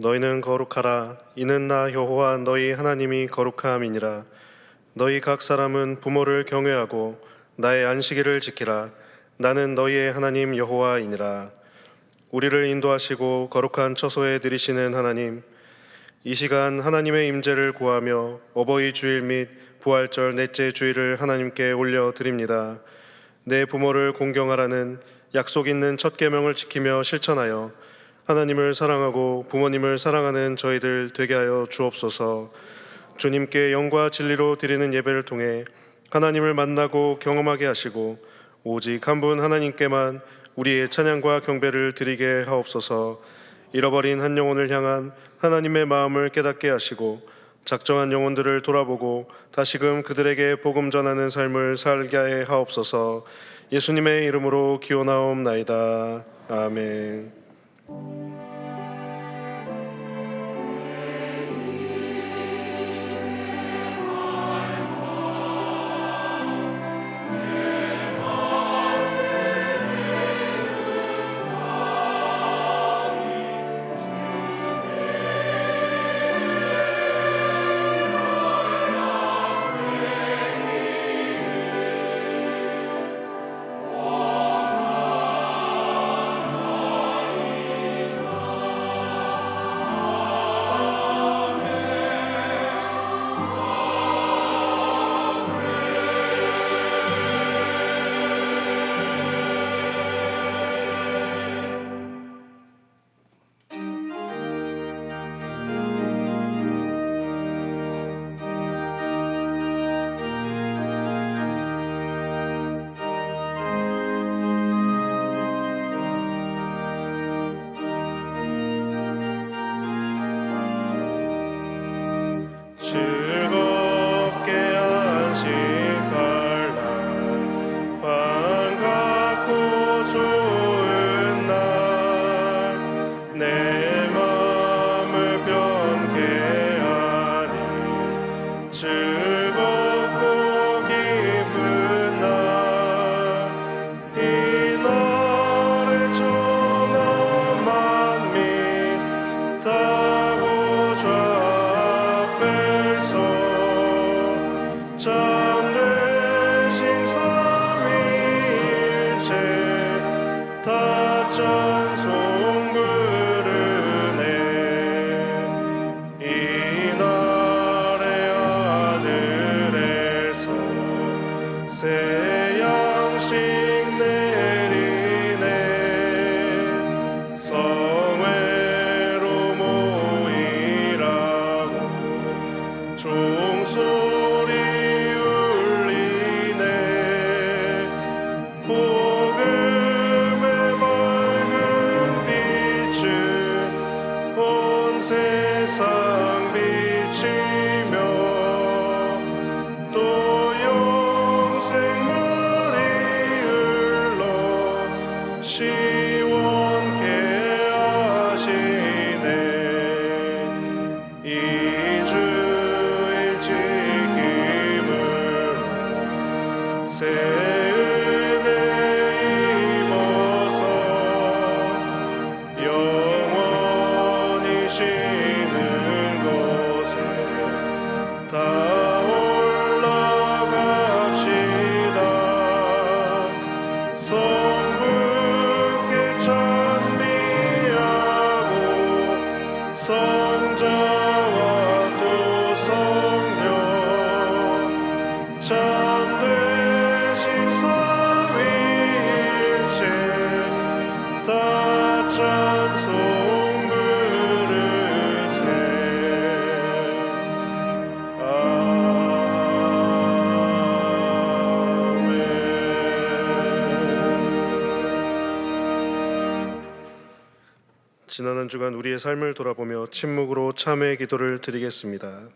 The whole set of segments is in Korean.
너희는 거룩하라. 이는 나 여호와 너희 하나님이 거룩함이니라. 너희 각 사람은 부모를 경외하고 나의 안식일을 지키라. 나는 너희의 하나님 여호와이니라. 우리를 인도하시고 거룩한 처소에 들이시는 하나님, 이 시간 하나님의 임재를 구하며 어버이 주일 및 부활절 넷째 주일을 하나님께 올려드립니다. 내 부모를 공경하라는 약속 있는 첫 계명을 지키며 실천하여 하나님을 사랑하고 부모님을 사랑하는 저희들 되게 하여 주옵소서. 주님께 영과 진리로 드리는 예배를 통해 하나님을 만나고 경험하게 하시고 오직 한 분 하나님께만 우리의 찬양과 경배를 드리게 하옵소서. 잃어버린 한 영혼을 향한 하나님의 마음을 깨닫게 하시고 작정한 영혼들을 돌아보고 다시금 그들에게 복음 전하는 삶을 살게 하옵소서. 예수님의 이름으로 기원하옵나이다. 아멘. 즐겁게 안식할 날, 반갑고 좋은 날, 내 마음을 변케 하니 즐겁고 기쁜 날, 이 날에 천하 만민 다 보좌 참되신 삼위일체 다 찬송 부르네. 이날의 하늘에서 새 양식 내리네. 성회로 모이라고 종소리 울리네. 복음의 밝은 빛을 온 세상 비치며 또 영생물이 흘러 시원케 하시네. 이주 새 은혜 입어서 영원히 쉬는 곳에 다 올라갑시다. 성부께 찬미하고 성자와 또 성령 참되신 삼위일체 다 찬송 부르세. 아멘. 지난 한 주간 우리의 삶을 돌아보며 침묵으로 참회의 기도를 드리겠습니다.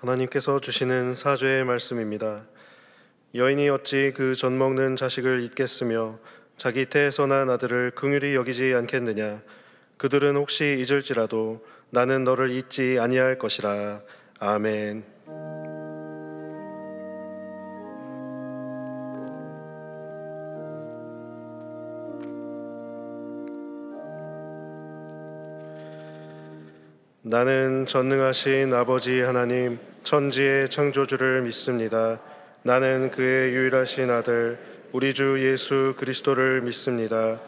하나님께서 주시는 사죄의 말씀입니다. 여인이 어찌 그 젖 먹는 자식을 잊겠으며 자기 태에서 난 아들을 긍휼히 여기지 않겠느냐. 그들은 혹시 잊을지라도 나는 너를 잊지 아니할 것이라. 아멘. 나는 전능하신 아버지 하나님 천지의 창조주를 믿습니다. 나는 그의 유일하신 아들 우리 주 예수 그리스도를 믿습니다.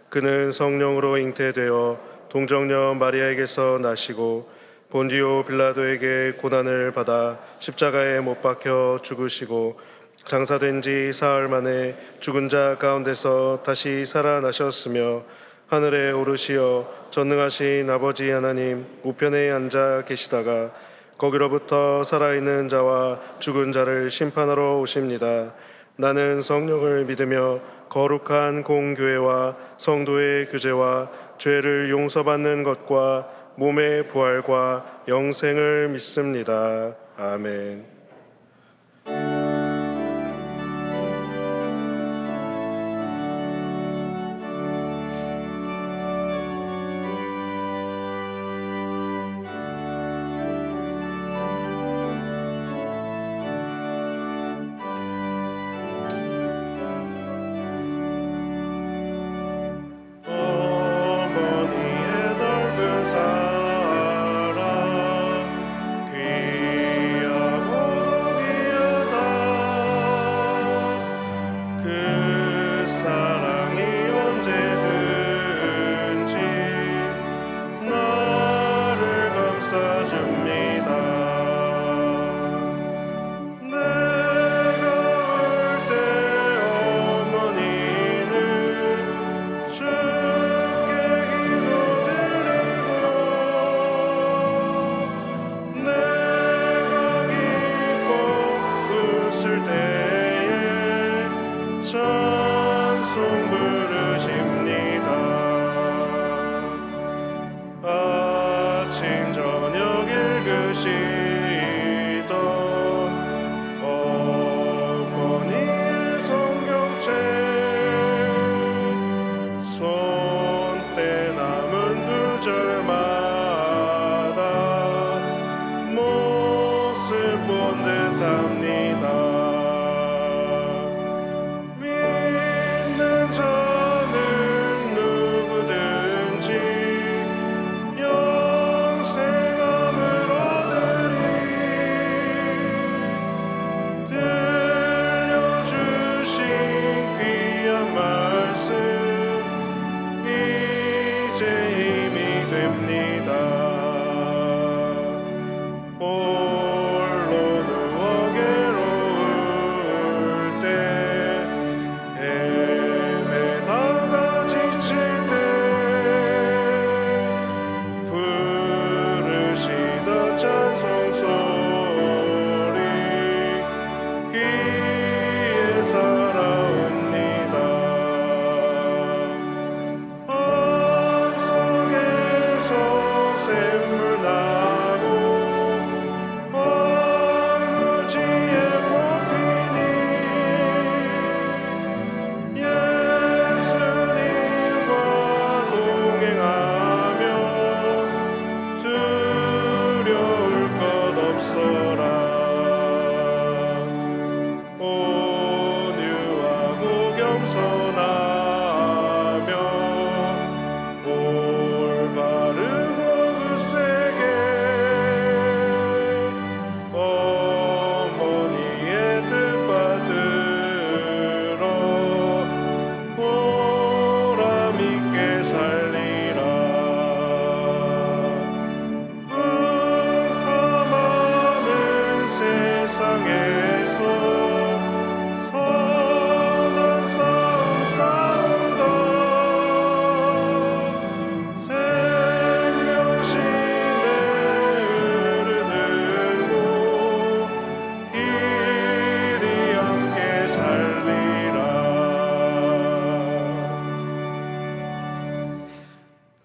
그는 성령으로 잉태되어 동정녀 마리아에게서 나시고 본디오 빌라도에게 고난을 받아 십자가에 못 박혀 죽으시고 장사된 지 사흘 만에 죽은 자 가운데서 다시 살아나셨으며 하늘에 오르시어 전능하신 아버지 하나님 우편에 앉아 계시다가 거기로부터 살아있는 자와 죽은 자를 심판하러 오십니다. 나는 성령을 믿으며 거룩한 공교회와 성도의 교제와 죄를 용서받는 것과 몸의 부활과 영생을 믿습니다. 아멘.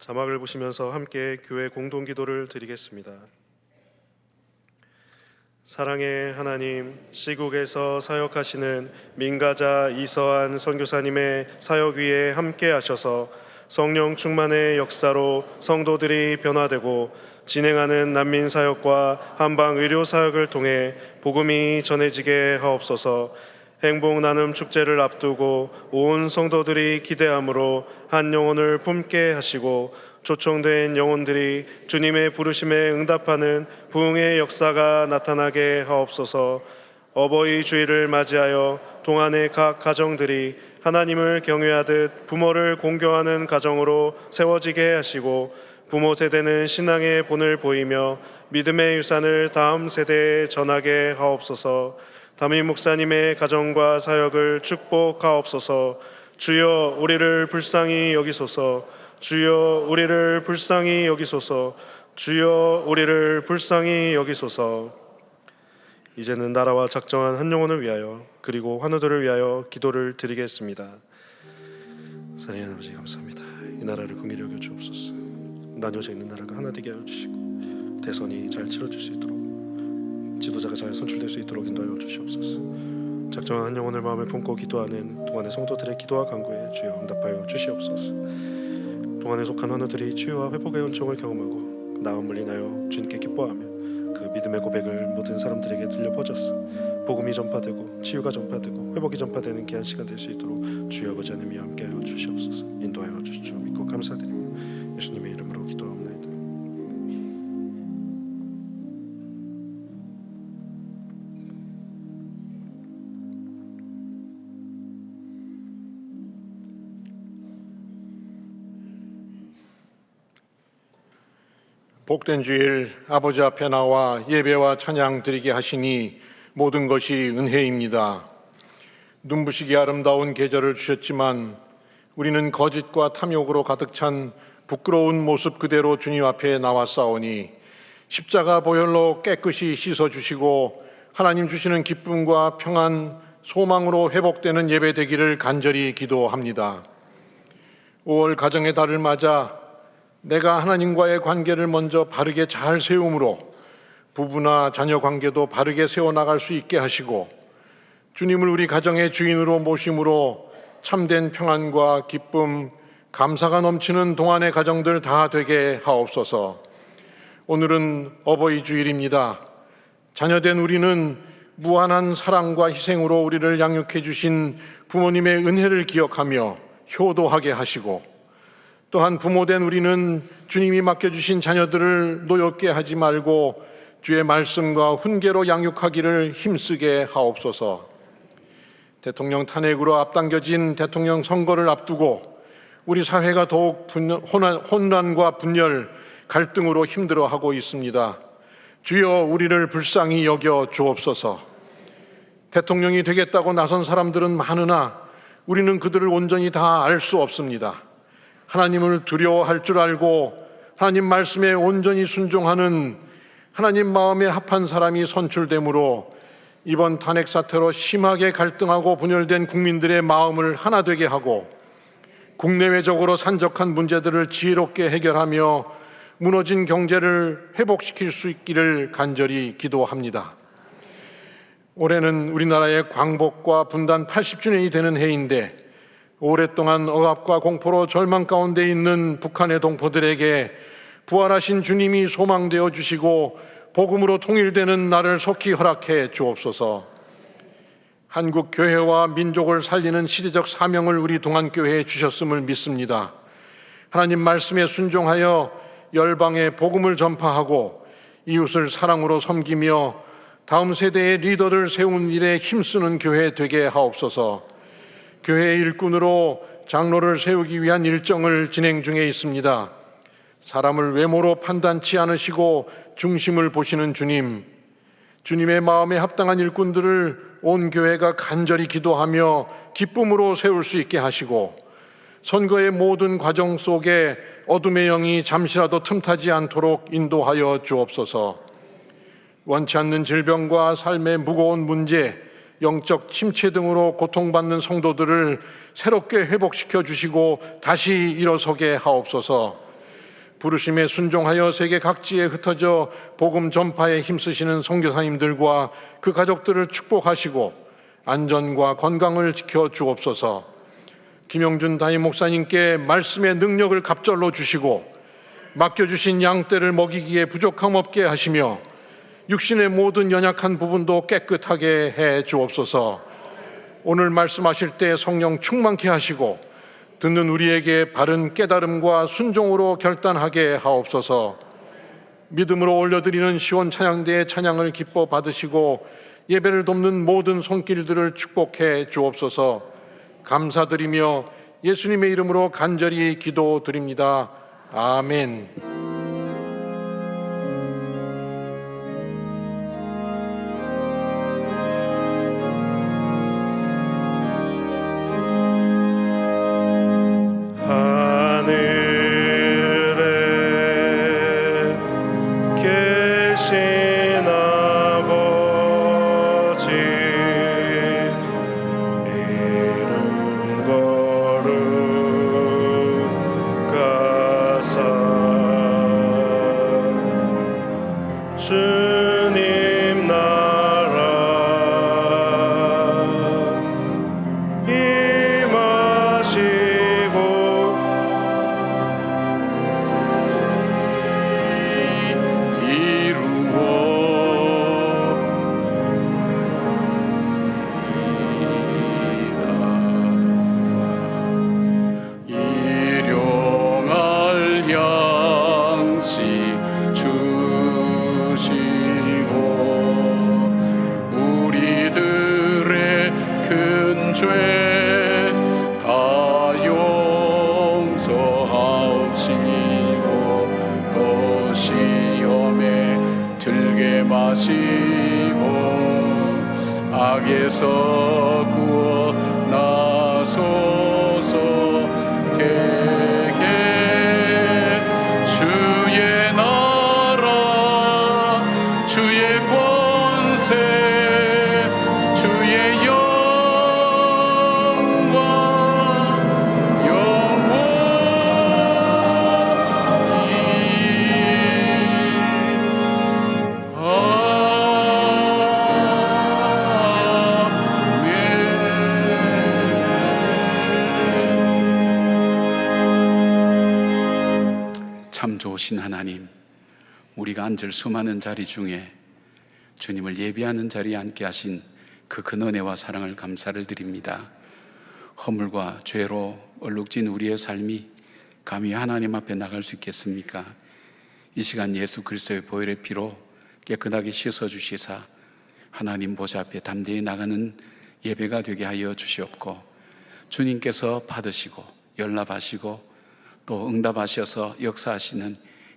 자막을 보시면서 함께 교회 공동기도를 드리겠습니다. 사랑의 하나님, 시국에서 사역하시는 민가자 이서한 선교사님의 사역 위에 함께 하셔서 성령 충만의 역사로 성도들이 변화되고 진행하는 난민 사역과 한방 의료 사역을 통해 복음이 전해지게 하옵소서. 행복 나눔 축제를 앞두고 온 성도들이 기대함으로 한 영혼을 품게 하시고 초청된 영혼들이 주님의 부르심에 응답하는 부흥의 역사가 나타나게 하옵소서. 어버이 주일을 맞이하여 동안의 각 가정들이 하나님을 경외하듯 부모를 공경하는 가정으로 세워지게 하시고 부모 세대는 신앙의 본을 보이며 믿음의 유산을 다음 세대에 전하게 하옵소서. 담임 목사님의 가정과 사역을 축복하옵소서. 주여 우리를 불쌍히 여기소서. 주여 우리를 불쌍히 여기소서. 주여 우리를 불쌍히 여기소서. 이제는 나라와 작정한 한 영혼을 위하여 그리고 환우들을 위하여 기도를 드리겠습니다. 사랑하는 아버지 감사합니다. 이 나라를 긍휼히 여겨 주옵소서. 나뉘어져 있는 나라가 하나 되게 하여 주시고 대선이 잘 치러질 수 있도록 지도자가 잘 선출될 수 있도록 인도하여 주시옵소서. 작정한 한 영혼을 마음에 품고 기도하는 동안의 성도들의 기도와 간구에 주여 응답하여 주시옵소서. 동안에 속한 환우들이 치유와 회복의 은총을 경험하고 나음을 인하여 주님께 기뻐하며 그 믿음의 고백을 모든 사람들에게 들려 퍼져서 복음이 전파되고 치유가 전파되고 회복이 전파되는 귀한 시간 될 수 있도록 주여 아버지 하나님이 함께하여 주시옵소서. 인도하여 주시오 믿고 감사드리며 예수님의 이름으로 기도하옵나이다. 복된 주일 아버지 앞에 나와 예배와 찬양 드리게 하시니 모든 것이 은혜입니다. 눈부시게 아름다운 계절을 주셨지만 우리는 거짓과 탐욕으로 가득 찬 부끄러운 모습 그대로 주님 앞에 나왔사오니 십자가 보혈로 깨끗이 씻어주시고 하나님 주시는 기쁨과 평안, 소망으로 회복되는 예배 되기를 간절히 기도합니다. 5월 가정의 달을 맞아 내가 하나님과의 관계를 먼저 바르게 잘 세움으로 부부나 자녀 관계도 바르게 세워나갈 수 있게 하시고 주님을 우리 가정의 주인으로 모심으로 참된 평안과 기쁨, 감사가 넘치는 동안의 가정들 다 되게 하옵소서. 오늘은 어버이 주일입니다. 자녀된 우리는 무한한 사랑과 희생으로 우리를 양육해 주신 부모님의 은혜를 기억하며 효도하게 하시고 또한 부모된 우리는 주님이 맡겨주신 자녀들을 노엽게 하지 말고 주의 말씀과 훈계로 양육하기를 힘쓰게 하옵소서. 대통령 탄핵으로 앞당겨진 대통령 선거를 앞두고 우리 사회가 더욱 혼란과 분열, 갈등으로 힘들어하고 있습니다. 주여 우리를 불쌍히 여겨 주옵소서. 대통령이 되겠다고 나선 사람들은 많으나 우리는 그들을 온전히 다 알 수 없습니다. 하나님을 두려워할 줄 알고 하나님 말씀에 온전히 순종하는 하나님 마음에 합한 사람이 선출되므로 이번 탄핵 사태로 심하게 갈등하고 분열된 국민들의 마음을 하나 되게 하고 국내외적으로 산적한 문제들을 지혜롭게 해결하며 무너진 경제를 회복시킬 수 있기를 간절히 기도합니다. 올해는 우리나라의 광복과 분단 80주년이 되는 해인데 오랫동안 억압과 공포로 절망 가운데 있는 북한의 동포들에게 부활하신 주님이 소망되어 주시고 복음으로 통일되는 날을 속히 허락해 주옵소서. 한국 교회와 민족을 살리는 시대적 사명을 우리 동안교회에 주셨음을 믿습니다. 하나님 말씀에 순종하여 열방에 복음을 전파하고 이웃을 사랑으로 섬기며 다음 세대의 리더를 세운 일에 힘쓰는 교회 되게 하옵소서. 교회의 일꾼으로 장로를 세우기 위한 일정을 진행 중에 있습니다. 사람을 외모로 판단치 않으시고 중심을 보시는 주님, 주님의 마음에 합당한 일꾼들을 온 교회가 간절히 기도하며 기쁨으로 세울 수 있게 하시고 선거의 모든 과정 속에 어둠의 영이 잠시라도 틈타지 않도록 인도하여 주옵소서. 원치 않는 질병과 삶의 무거운 문제, 영적 침체 등으로 고통받는 성도들을 새롭게 회복시켜 주시고 다시 일어서게 하옵소서. 부르심에 순종하여 세계 각지에 흩어져 복음 전파에 힘쓰시는 선교사님들과 그 가족들을 축복하시고 안전과 건강을 지켜 주옵소서. 김영준 담임 목사님께 말씀의 능력을 갑절로 주시고 맡겨주신 양떼를 먹이기에 부족함 없게 하시며 육신의 모든 연약한 부분도 깨끗하게 해 주옵소서. 오늘 말씀하실 때 성령 충만케 하시고 듣는 우리에게 바른 깨달음과 순종으로 결단하게 하옵소서. 믿음으로 올려드리는 시온 찬양대의 찬양을 기뻐 받으시고 예배를 돕는 모든 손길들을 축복해 주옵소서. 감사드리며 예수님의 이름으로 간절히 기도드립니다. 아멘. 주님 나라 임하시고 일용할 양식 주시고 우리들의 큰 죄 다 용서하옵시고 또 시험에 들게 마시고 악에서 구원하소서. 대개 주의 나라 주의 권세 주의 영광 영원히 참 좋으신 하나님, 우리가 앉을 수많은 자리 중에 주님을 예배하는 자리에 앉게 하신 그 큰 은혜와 사랑을 감사를 드립니다. 허물과 죄로 얼룩진 우리의 삶이 감히 하나님 앞에 나갈 수 있겠습니까? 이 시간 예수 그리스도의 보혈의 피로 깨끗하게 씻어주시사 하나님 보좌 앞에 담대히 나가는 예배가 되게 하여 주시옵고 주님께서 받으시고 연락하시고 또 응답하셔서 역사하시는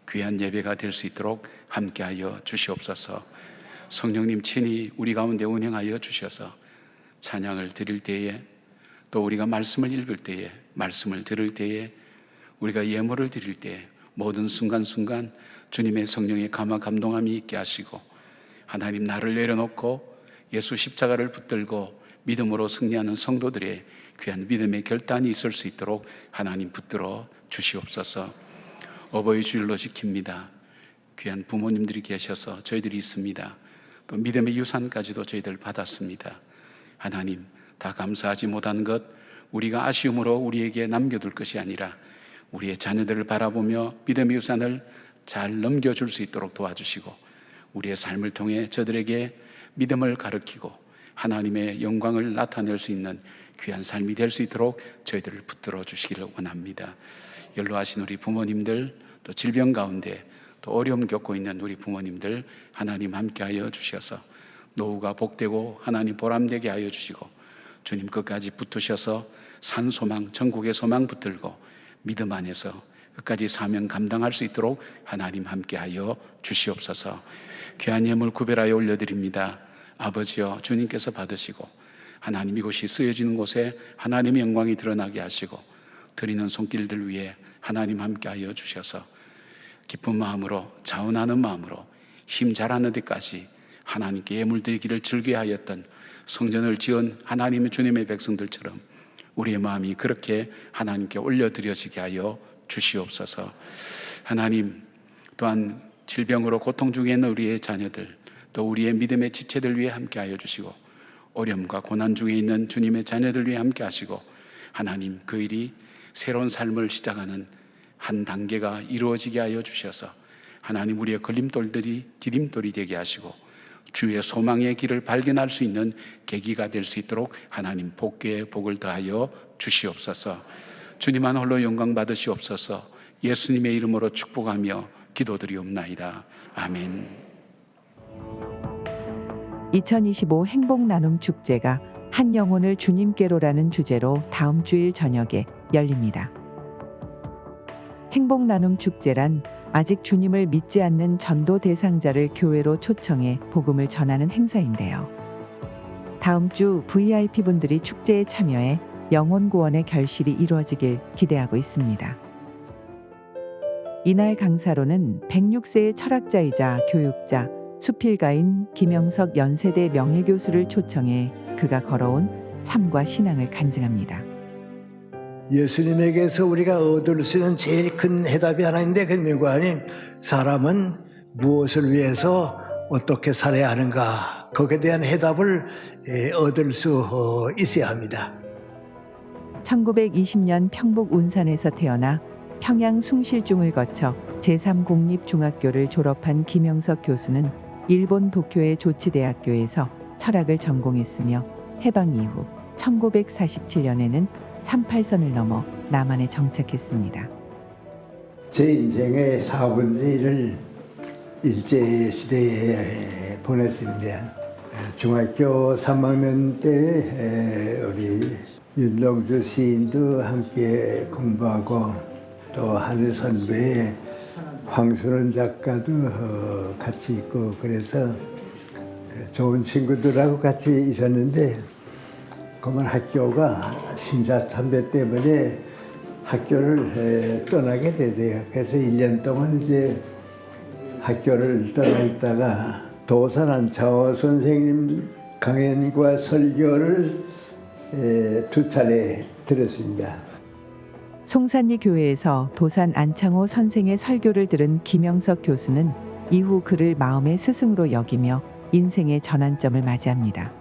귀한 예배가 될 수 있도록 함께하여 주시옵소서. 성령님 친히 우리 가운데 운행하여 주셔서 찬양을 드릴 때에 또 우리가 말씀을 읽을 때에 말씀을 들을 때에 우리가 예물을 드릴 때에 모든 순간순간 주님의 성령의 감화 감동함이 있게 하시고 하나님 나를 내려놓고 예수 십자가를 붙들고 믿음으로 승리하는 성도들의 귀한 믿음의 결단이 있을 수 있도록 하나님 붙들어 주시옵소서. 어버이 주일로 지킵니다. 귀한 부모님들이 계셔서 저희들이 있습니다. 또 믿음의 유산까지도 저희들 받았습니다. 하나님 다 감사하지 못한 것 우리가 아쉬움으로 우리에게 남겨둘 것이 아니라 우리의 자녀들을 바라보며 믿음의 유산을 잘 넘겨줄 수 있도록 도와주시고 우리의 삶을 통해 저들에게 믿음을 가르치고 하나님의 영광을 나타낼 수 있는 귀한 삶이 될 수 있도록 저희들을 붙들어 주시기를 원합니다. 연로하신 우리 부모님들, 또 질병 가운데 또 어려움 겪고 있는 우리 부모님들 하나님 함께하여 주셔서 노후가 복되고 하나님 보람되게 하여 주시고 주님 끝까지 붙으셔서 산소망, 전국의 소망 붙들고 믿음 안에서 끝까지 사명 감당할 수 있도록 하나님 함께하여 주시옵소서. 귀한 예물 구별하여 올려드립니다. 아버지여, 주님께서 받으시고 하나님 이곳이 쓰여지는 곳에 하나님의 영광이 드러나게 하시고 드리는 손길들 위에 하나님 함께하여 주셔서 기쁜 마음으로, 자원하는 마음으로 힘 잘하는 데까지 하나님께 예물 드리기를 즐겨하였던 성전을 지은 하나님의 주님의 백성들처럼 우리의 마음이 그렇게 하나님께 올려드려지게 하여 주시옵소서. 하나님, 또한 질병으로 고통 중에 있는 우리의 자녀들, 또 우리의 믿음의 지체들 위해 함께하여 주시고, 어려움과 고난 중에 있는 주님의 자녀들 위해 함께하시고, 하나님, 그 일이 새로운 삶을 시작하는 한 단계가 이루어지게 하여 주셔서 하나님, 우리의 걸림돌들이 디딤돌이 되게 하시고 주의 소망의 길을 발견할 수 있는 계기가 될 수 있도록 하나님, 복귀의 복을 더하여 주시옵소서. 주님만 홀로 영광 받으시옵소서. 예수님의 이름으로 축복하며 기도드리옵나이다. 아멘. 2025 행복나눔 축제가 한 영혼을 주님께로라는 주제로 다음 주일 저녁에 열립니다. 행복나눔 축제란 아직 주님을 믿지 않는 전도 대상자를 교회로 초청해 복음을 전하는 행사인데요. 다음 주 VIP분들이 축제에 참여해 영혼 구원의 결실이 이루어지길 기대하고 있습니다. 이날 강사로는 106세의 철학자이자 교육자, 수필가인 김영석 연세대 명예교수를 초청해 그가 걸어온 삶과 신앙을 간증합니다. 예수님에게서 우리가 얻을 수 있는 제일 큰 해답이 하나 있는데, 그 명관님, 사람은 무엇을 위해서 어떻게 살아야 하는가, 거기에 대한 해답을 얻을 수 있어야 합니다. 1920년 평북 운산에서 태어나 평양 숭실중을 거쳐 제3공립중학교를 졸업한 김영석 교수는 일본 도쿄의 조치대학교에서 철학을 전공했으며 해방 이후 1947년에는 38선을 넘어 남한에 정착했습니다. 제 인생의 4분의 1을 일제시대에 보냈습니다. 중학교 3학년 때 우리 윤동주 시인도 함께 공부하고, 또 한해 선배의 황순원 작가도 같이 있고, 그래서 좋은 친구들하고 같이 있었는데, 그러면 학교가 신사참배 때문에 학교를 떠나게 되대요. 그래서 1년 동안 이제 학교를 떠나 있다가 도산 안차호 선생님 강연과 설교를 2차례 들었습니다. 송산리 교회에서 도산 안창호 선생의 설교를 들은 김영석 교수는 이후 그를 마음의 스승으로 여기며 인생의 전환점을 맞이합니다.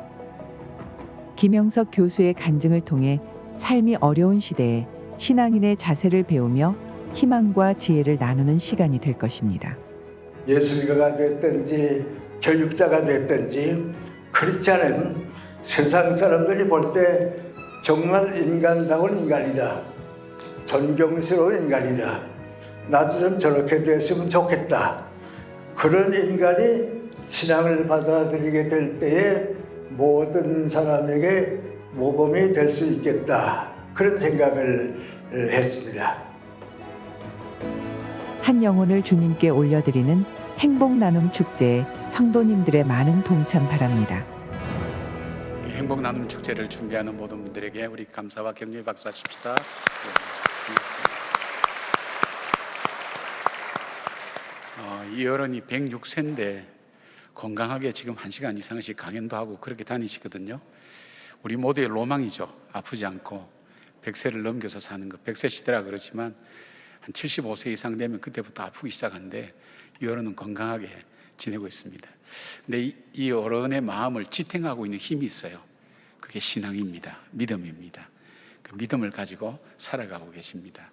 김영석 교수의 간증을 통해 삶이 어려운 시대에 신앙인의 자세를 배우며 희망과 지혜를 나누는 시간이 될 것입니다. 예술가가 됐든지 교육자가 됐든지 크리스찬은 세상 사람들이 볼 때 정말 인간다운 인간이다, 존경스러운 인간이다, 나도 좀 저렇게 됐으면 좋겠다, 그런 인간이 신앙을 받아들이게 될 때에 모든 사람에게 모범이 될 수 있겠다, 그런 생각을 했습니다. 한 영혼을 주님께 올려드리는 행복나눔 축제에 성도님들의 많은 동참 바랍니다. 행복나눔 축제를 준비하는 모든 분들에게 우리 감사와 격려의 박수 하십시다. 이 어른이 106세인데 건강하게 지금 1시간 이상씩 강연도 하고 그렇게 다니시거든요. 우리 모두의 로망이죠. 아프지 않고 100세를 넘겨서 사는 것. 100세 시대라 그러지만 한 75세 이상 되면 그때부터 아프기 시작하는데 이 어른은 건강하게 지내고 있습니다. 근데 이 어른의 마음을 지탱하고 있는 힘이 있어요. 그게 신앙입니다. 믿음입니다. 그 믿음을 가지고 살아가고 계십니다.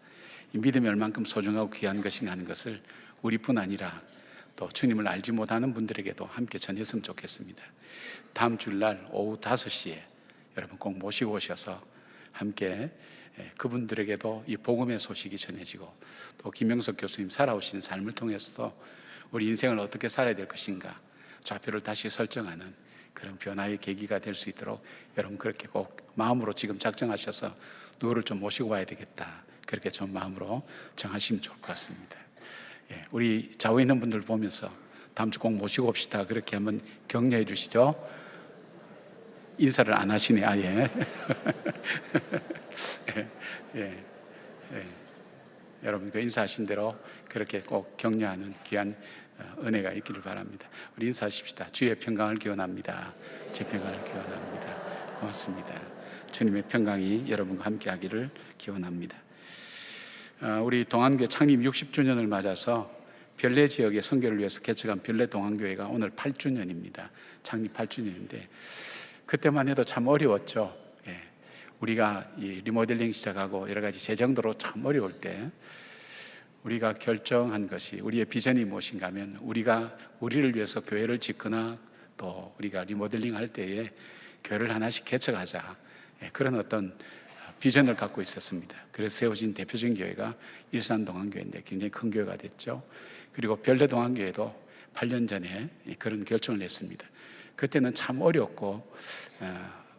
이 믿음이 얼만큼 소중하고 귀한 것인가 하는 것을 우리뿐 아니라 또 주님을 알지 못하는 분들에게도 함께 전했으면 좋겠습니다. 다음 주일날 오후 5시에 여러분 꼭 모시고 오셔서 함께 그분들에게도 이 복음의 소식이 전해지고, 또 김영석 교수님 살아오신 삶을 통해서 우리 인생을 어떻게 살아야 될 것인가 좌표를 다시 설정하는 그런 변화의 계기가 될 수 있도록 여러분 그렇게 꼭 마음으로 지금 작정하셔서 누구를 좀 모시고 와야 되겠다, 그렇게 좀 마음으로 정하시면 좋을 것 같습니다. 우리 좌우에 있는 분들 보면서 다음 주 꼭 모시고 옵시다, 그렇게 한번 격려해 주시죠. 인사를 안 하시네, 아예. 여러분 그 인사하신 대로 그렇게 꼭 격려하는 귀한 은혜가 있기를 바랍니다. 우리 인사하십시다. 주의 평강을 기원합니다. 주의 평강을 기원합니다. 고맙습니다. 주님의 평강이 여러분과 함께 하기를 기원합니다. 우리 동안교회 창립 60주년을 맞아서 별내 지역의 선교를 위해서 개척한 별내 동안교회가 오늘 8주년입니다. 창립 8주년인데 그때만 해도 참 어려웠죠. 예. 우리가 이 리모델링 시작하고 여러 가지 재정도로 참 어려울 때 우리가 결정한 것이, 우리의 비전이 무엇인가 하면 우리가 우리를 위해서 교회를 짓거나 또 우리가 리모델링 할 때에 교회를 하나씩 개척하자, 그런 어떤 비전을 갖고 있었습니다. 그래서 세워진 대표적인 교회가 일산 동안교회인데 굉장히 큰 교회가 됐죠. 그리고 별내 동안교회도 8년 전에 그런 결정을 냈습니다. 그때는 참 어렵고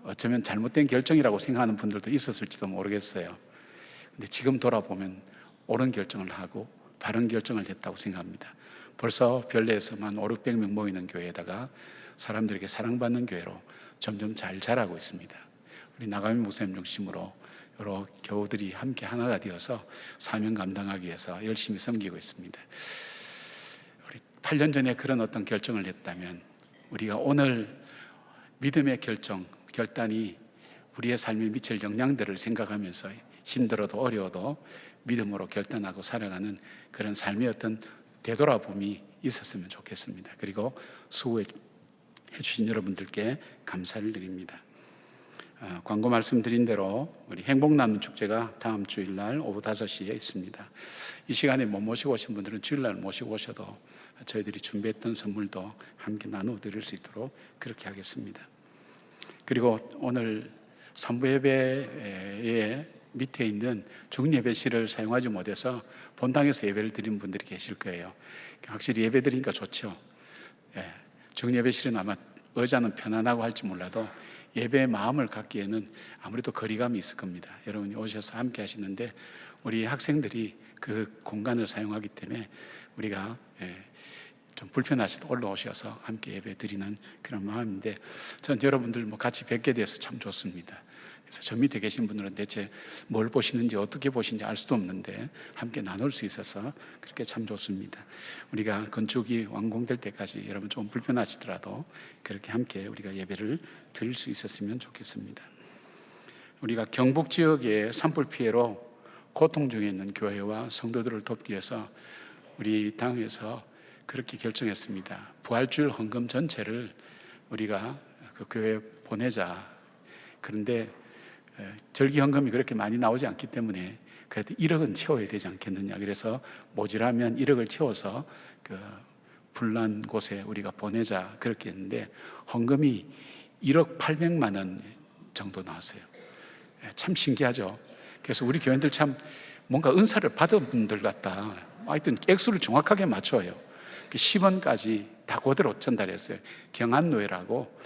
어쩌면 잘못된 결정이라고 생각하는 분들도 있었을지도 모르겠어요. 근데 지금 돌아보면 옳은 결정을 하고 바른 결정을 했다고 생각합니다. 벌써 별내에서만 500~600명 모이는 교회에다가 사람들에게 사랑받는 교회로 점점 잘 자라고 있습니다. 우리 나가미 목사님 중심으로 여러 교우들이 함께 하나가 되어서 사명 감당하기 위해서 열심히 섬기고 있습니다. 우리 8년 전에 그런 어떤 결정을 했다면 우리가 오늘 믿음의 결단이 우리의 삶에 미칠 영향들을 생각하면서 힘들어도 어려워도 믿음으로 결단하고 살아가는 그런 삶의 어떤 되돌아봄이 있었으면 좋겠습니다. 그리고 수고해 주신 여러분들께 감사를 드립니다. 광고 말씀드린 대로 우리 행복나눔 축제가 다음 주일날 오후 5시에 있습니다. 이 시간에 못 모시고 오신 분들은 주일날 모시고 오셔도 저희들이 준비했던 선물도 함께 나누어 드릴 수 있도록 그렇게 하겠습니다. 그리고 오늘 3부 예배의 밑에 있는 중예배실을 사용하지 못해서 본당에서 예배를 드린 분들이 계실 거예요. 확실히 예배 드리니까 좋죠. 중예배실은 아마 의자는 편안하고 할지 몰라도 예배의 마음을 갖기에는 아무래도 거리감이 있을 겁니다. 여러분이 오셔서 함께 하시는데 우리 학생들이 그 공간을 사용하기 때문에 우리가 좀 불편하셔도 올라오셔서 함께 예배 드리는 그런 마음인데, 전 여러분들 같이 뵙게 돼서 참 좋습니다. 그래서 저 밑에 계신 분들은 대체 뭘 보시는지 어떻게 보시는지 알 수도 없는데 함께 나눌 수 있어서 그렇게 참 좋습니다. 우리가 건축이 완공될 때까지 여러분 좀 불편하시더라도 그렇게 함께 우리가 예배를 드릴 수 있었으면 좋겠습니다. 우리가 경북 지역의 산불 피해로 고통 중에 있는 교회와 성도들을 돕기 위해서 우리 당에서 그렇게 결정했습니다. 부활주일 헌금 전체를 우리가 그 교회에 보내자. 그런데 절기 헌금이 그렇게 많이 나오지 않기 때문에 그래도 1억은 채워야 되지 않겠느냐. 그래서 모자라면 1억을 채워서 그 불난 곳에 우리가 보내자 그렇게 했는데 헌금이 1억 800만 원 정도 나왔어요. 참 신기하죠. 그래서 우리 교인들 참 뭔가 은사를 받은 분들 같다. 하여튼 액수를 정확하게 맞춰요. 10원까지 다 그대로 전달했어요. 경안노회라고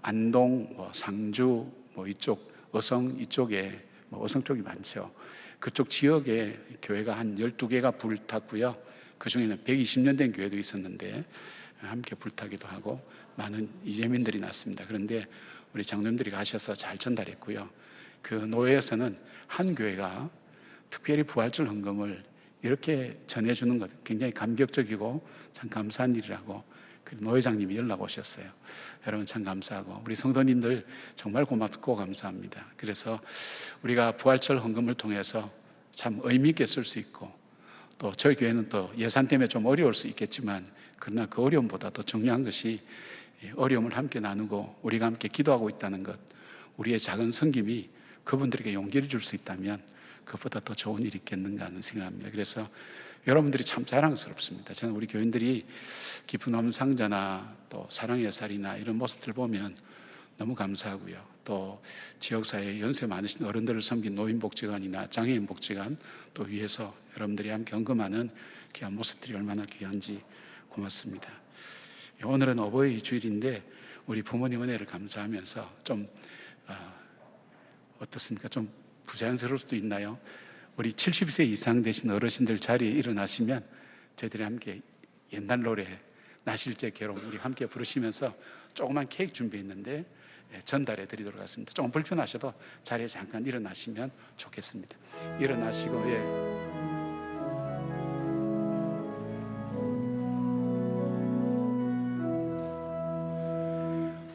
안동, 상주, 이쪽 어성 이쪽에 어성 쪽이 많죠. 그쪽 지역에 교회가 한 12개가 불탔고요. 그 중에는 120년 된 교회도 있었는데 함께 불타기도 하고 많은 이재민들이 났습니다. 그런데 우리 장로님들이 가셔서 잘 전달했고요. 그 노회에서는 한 교회가 특별히 부활절 헌금을 이렇게 전해주는 것 굉장히 감격적이고 참 감사한 일이라고 노회장님이 연락 오셨어요. 여러분 참 감사하고 우리 성도님들 정말 고맙고 감사합니다. 그래서 우리가 부활절 헌금을 통해서 참 의미 있게 쓸 수 있고 또 저희 교회는 또 예산 때문에 좀 어려울 수 있겠지만 그러나 그 어려움보다 더 중요한 것이 어려움을 함께 나누고 우리가 함께 기도하고 있다는 것, 우리의 작은 섬김이 그분들에게 용기를 줄 수 있다면 그것보다 더 좋은 일이 있겠는가 하는 생각합니다. 그래서 여러분들이 참 자랑스럽습니다. 저는 우리 교인들이 깊은 엄상자나 또 사랑의 쌀이나 이런 모습들 보면 너무 감사하고요. 또 지역사회에 연세 많으신 어른들을 섬긴 노인복지관이나 장애인복지관 또 위해서 여러분들이 함께 헌금하는 귀한 모습들이 얼마나 귀한지 고맙습니다. 오늘은 어버이 주일인데 우리 부모님 은혜를 감사하면서 좀 어떻습니까? 좀 부자연스러울 수도 있나요? 우리 70세 이상 되신 어르신들 자리에 일어나시면 저희들이 함께 옛날 노래 나실제 괴로움 우리 함께 부르시면서 조그만 케이크 준비했는데 전달해 드리도록 하겠습니다. 조금 불편하셔도 자리에 잠깐 일어나시면 좋겠습니다. 일어나시고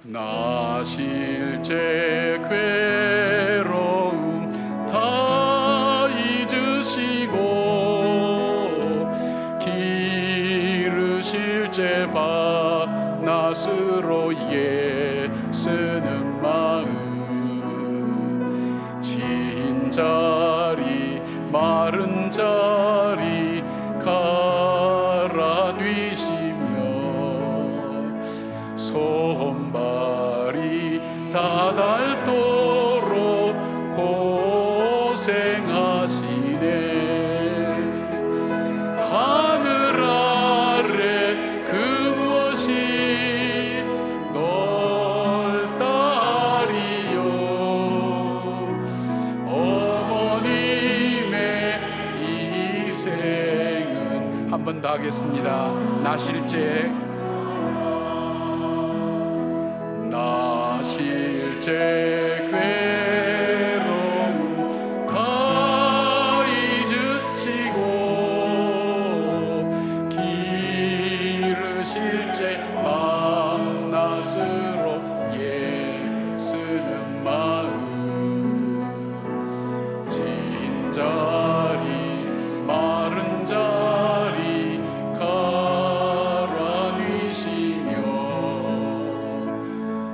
나실제 괴로움 다 잊으시고 실제 밤낮으로 애쓰는 마음 진 자리 마른 자리 갈아뉘시며 손발이 다닳도록 고생하시네. 하늘 아래 그 무엇이 넓다리요. 어머님의 희생은 한 번 더 하겠습니다. 나 실제 괴로움 다 잊으시고 기르실제 밤낮으로 애쓰는 마음 진자리 마른 자리 갈아뉘시며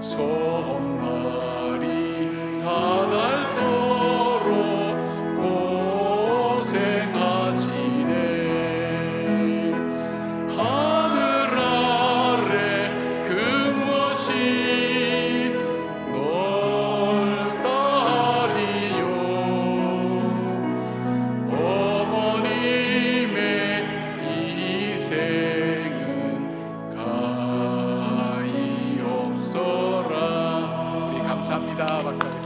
손발이 다닳도록 고생하시네. 하늘 아래 그 무엇이 넓다리요. 어머님의 희생은 가이옵소라. 감사합니다. 박사님.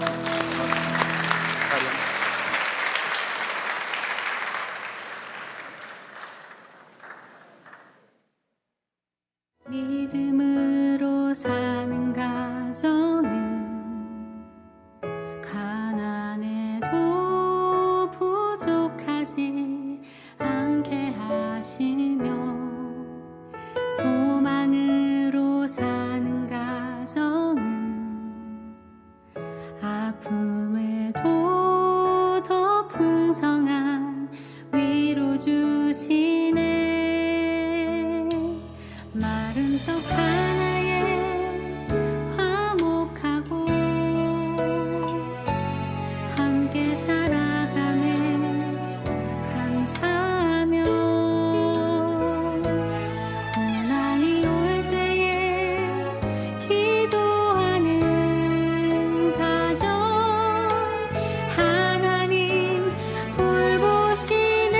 믿음으로 사는 가정은 가난해도 부족하지 않게 하시며 소망으로 사는 가정은 아픔에도 더 풍성한 위로 주시네. 마른 떡 하나에 화목하고 함께 살아가며 감사하며 고난이 올 때에 기도하는 가정 하나님 돌보시네.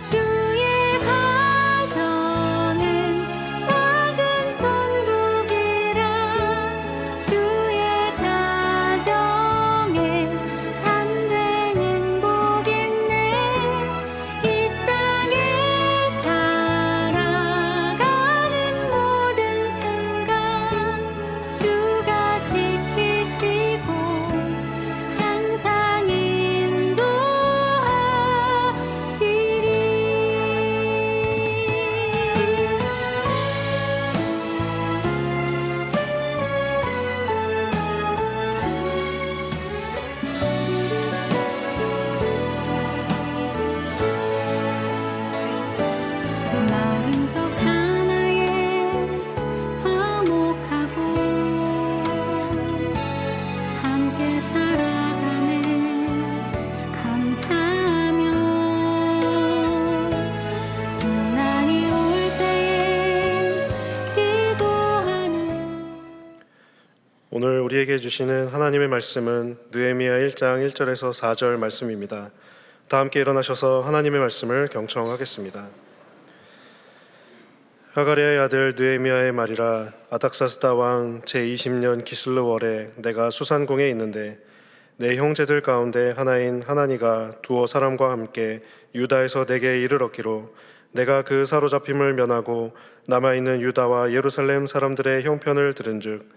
주의 가정은 작은 천국이라 주의 가정에 참된 행복있네. 이 땅에 살아가는 모든 순간 주가 지키시고 항상 인도하시리. 마른 떡 하나에 화목하고 함께 살아가네 감사하며 고난이 올 때에 기도하는. 오늘 우리에게 주시는 하나님의 말씀은 느헤미야 1장 1절에서 4절 말씀입니다. 다 함께 일어나셔서 하나님의 말씀을 경청하겠습니다. 하가리아의 아들 느헤미야의 말이라. 아닥사스다 왕 제20년 기슬르월에 내가 수산궁에 있는데 내 형제들 가운데 하나인 하나니가 두어 사람과 함께 유다에서 내게 이르렀기로 내가 그 사로잡힘을 면하고 남아있는 유다와 예루살렘 사람들의 형편을 들은즉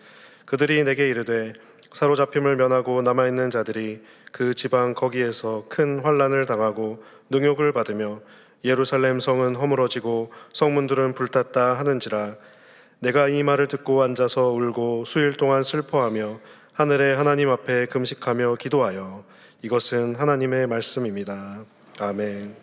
그들이 내게 이르되 사로잡힘을 면하고 남아있는 자들이 그 지방 거기에서 큰 환난을 당하고 능욕을 받으며 예루살렘 성은 허물어지고 성문들은 불탔다 하는지라. 내가 이 말을 듣고 앉아서 울고 수일 동안 슬퍼하며 하늘의 하나님 앞에 금식하며 기도하여. 이것은 하나님의 말씀입니다. 아멘.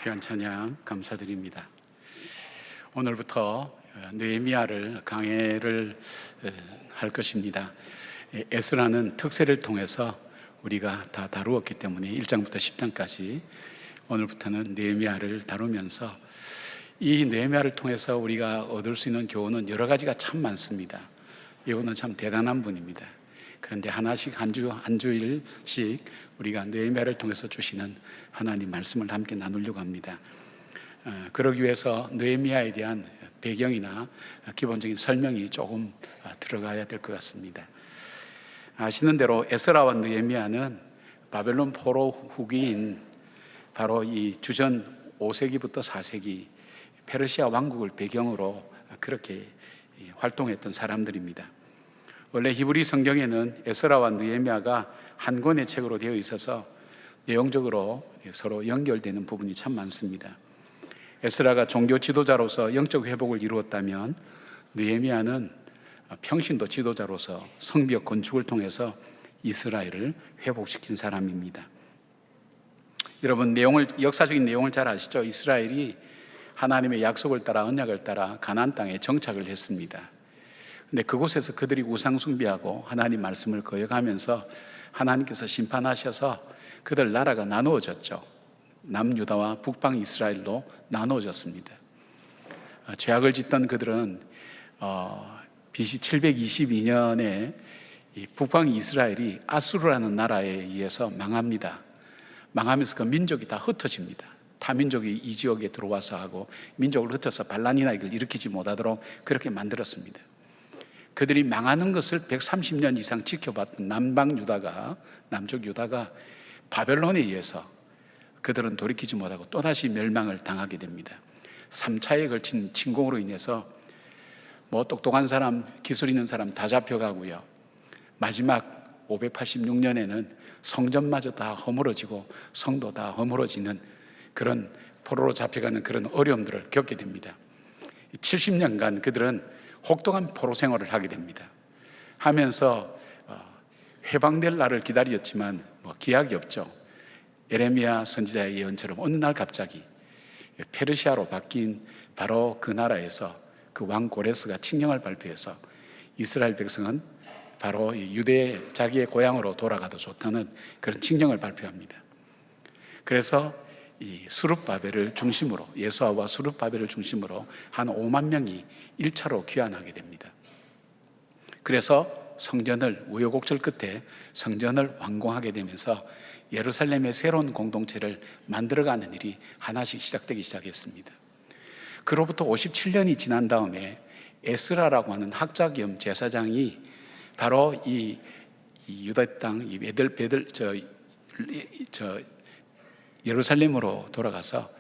귀한 찬양 감사드립니다. 오늘부터 느헤미야를 강해를 할 것입니다. 에스라는 특세를 통해서 우리가 다 다루었기 때문에 1장부터 10장까지 오늘부터는 느헤미야를 다루면서 이 느헤미야를 통해서 우리가 얻을 수 있는 교훈은 여러 가지가 참 많습니다. 이분은 참 대단한 분입니다. 그런데 하나씩 한 주일씩 우리가 느헤미야를 통해서 주시는 하나님 말씀을 함께 나누려고 합니다. 그러기 위해서 느헤미야에 대한 배경이나 기본적인 설명이 조금 들어가야 될 것 같습니다. 아시는 대로 에스라와 느헤미야는 바벨론 포로 후기인 바로 이 주전 5세기부터 4세기 페르시아 왕국을 배경으로 그렇게 활동했던 사람들입니다. 원래 히브리 성경에는 에스라와 느헤미야가 한 권의 책으로 되어 있어서 내용적으로 서로 연결되는 부분이 참 많습니다. 에스라가 종교 지도자로서 영적 회복을 이루었다면 느헤미야는 평신도 지도자로서 성벽 건축을 통해서 이스라엘을 회복시킨 사람입니다. 여러분 역사적인 내용을 잘 아시죠? 이스라엘이 하나님의 약속을 따라 언약을 따라 가나안 땅에 정착을 했습니다. 근데 그곳에서 그들이 우상 숭배하고 하나님 말씀을 거역하면서 하나님께서 심판하셔서 그들 나라가 나누어졌죠. 남유다와 북방 이스라엘로 나누어졌습니다. 죄악을 짓던 그들은 BC 722년에 북방 이스라엘이 아수르라는 나라에 의해서 망합니다. 망하면서 그 민족이 다 흩어집니다. 타민족이 이 지역에 들어와서 하고 민족을 흩어서 반란이나 이걸 일으키지 못하도록 그렇게 만들었습니다. 그들이 망하는 것을 130년 이상 지켜봤던 남쪽 유다가 바벨론에 의해서 그들은 돌이키지 못하고 또다시 멸망을 당하게 됩니다. 3차에 걸친 침공으로 인해서 똑똑한 사람, 기술 있는 사람 다 잡혀가고요. 마지막 586년에는 성전마저 다 허물어지고 성도 다 허물어지는 그런 포로로 잡혀가는 그런 어려움들을 겪게 됩니다. 70년간 그들은 혹독한 포로 생활을 하게 됩니다. 하면서 해방될 날을 기다렸지만 기약이 없죠. 예레미야 선지자의 예언처럼 어느 날 갑자기 페르시아로 바뀐 바로 그 나라에서 그 왕 고레스가 칙령을 발표해서 이스라엘 백성은 바로 유대 자기의 고향으로 돌아가도 좋다는 그런 칙령을 발표합니다. 그래서 이 수룹바벨을 중심으로 예수아와 수룹바벨을 중심으로 한 5만 명이 1차로 귀환하게 됩니다. 그래서 성전을 우여곡절 끝에 성전을 완공하게 되면서 예루살렘의 새로운 공동체를 만들어가는 일이 하나씩 시작되기 시작했습니다. 그로부터 57년이 지난 다음에 에스라라고 하는 학자 겸 제사장이 바로 이 유다 땅 이 예루살렘으로 돌아가서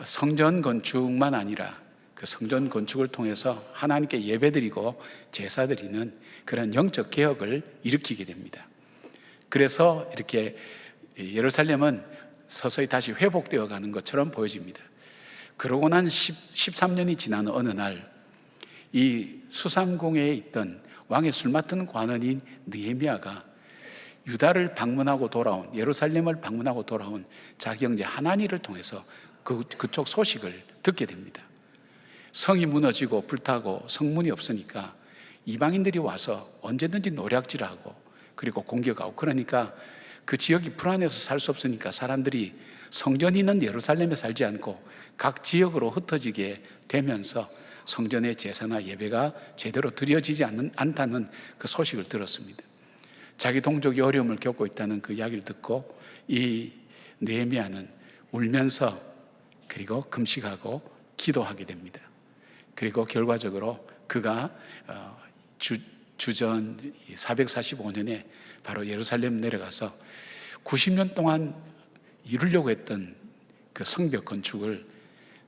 성전 건축만 아니라 그 성전 건축을 통해서 하나님께 예배드리고 제사드리는 그런 영적 개혁을 일으키게 됩니다. 그래서 이렇게 예루살렘은 서서히 다시 회복되어 가는 것처럼 보여집니다. 그러고 난 13년이 지난 어느 날 이 수상궁에 있던 왕의 술 맡은 관원인 느헤미야가 유다를 방문하고 돌아온 예루살렘을 방문하고 돌아온 자기 형제 하나니를 통해서 그쪽 소식을 듣게 됩니다. 성이 무너지고 불타고 성문이 없으니까 이방인들이 와서 언제든지 노략질하고 그리고 공격하고 그러니까 그 지역이 불안해서 살 수 없으니까 사람들이 성전이 있는 예루살렘에 살지 않고 각 지역으로 흩어지게 되면서 성전의 제사나 예배가 제대로 드려지지 않다는 그 소식을 들었습니다. 자기 동족이 어려움을 겪고 있다는 그 이야기를 듣고 이 느헤미야는 울면서 그리고 금식하고 기도하게 됩니다. 그리고 결과적으로 그가 주전 445년에 바로 예루살렘 내려가서 90년 동안 이루려고 했던 그 성벽 건축을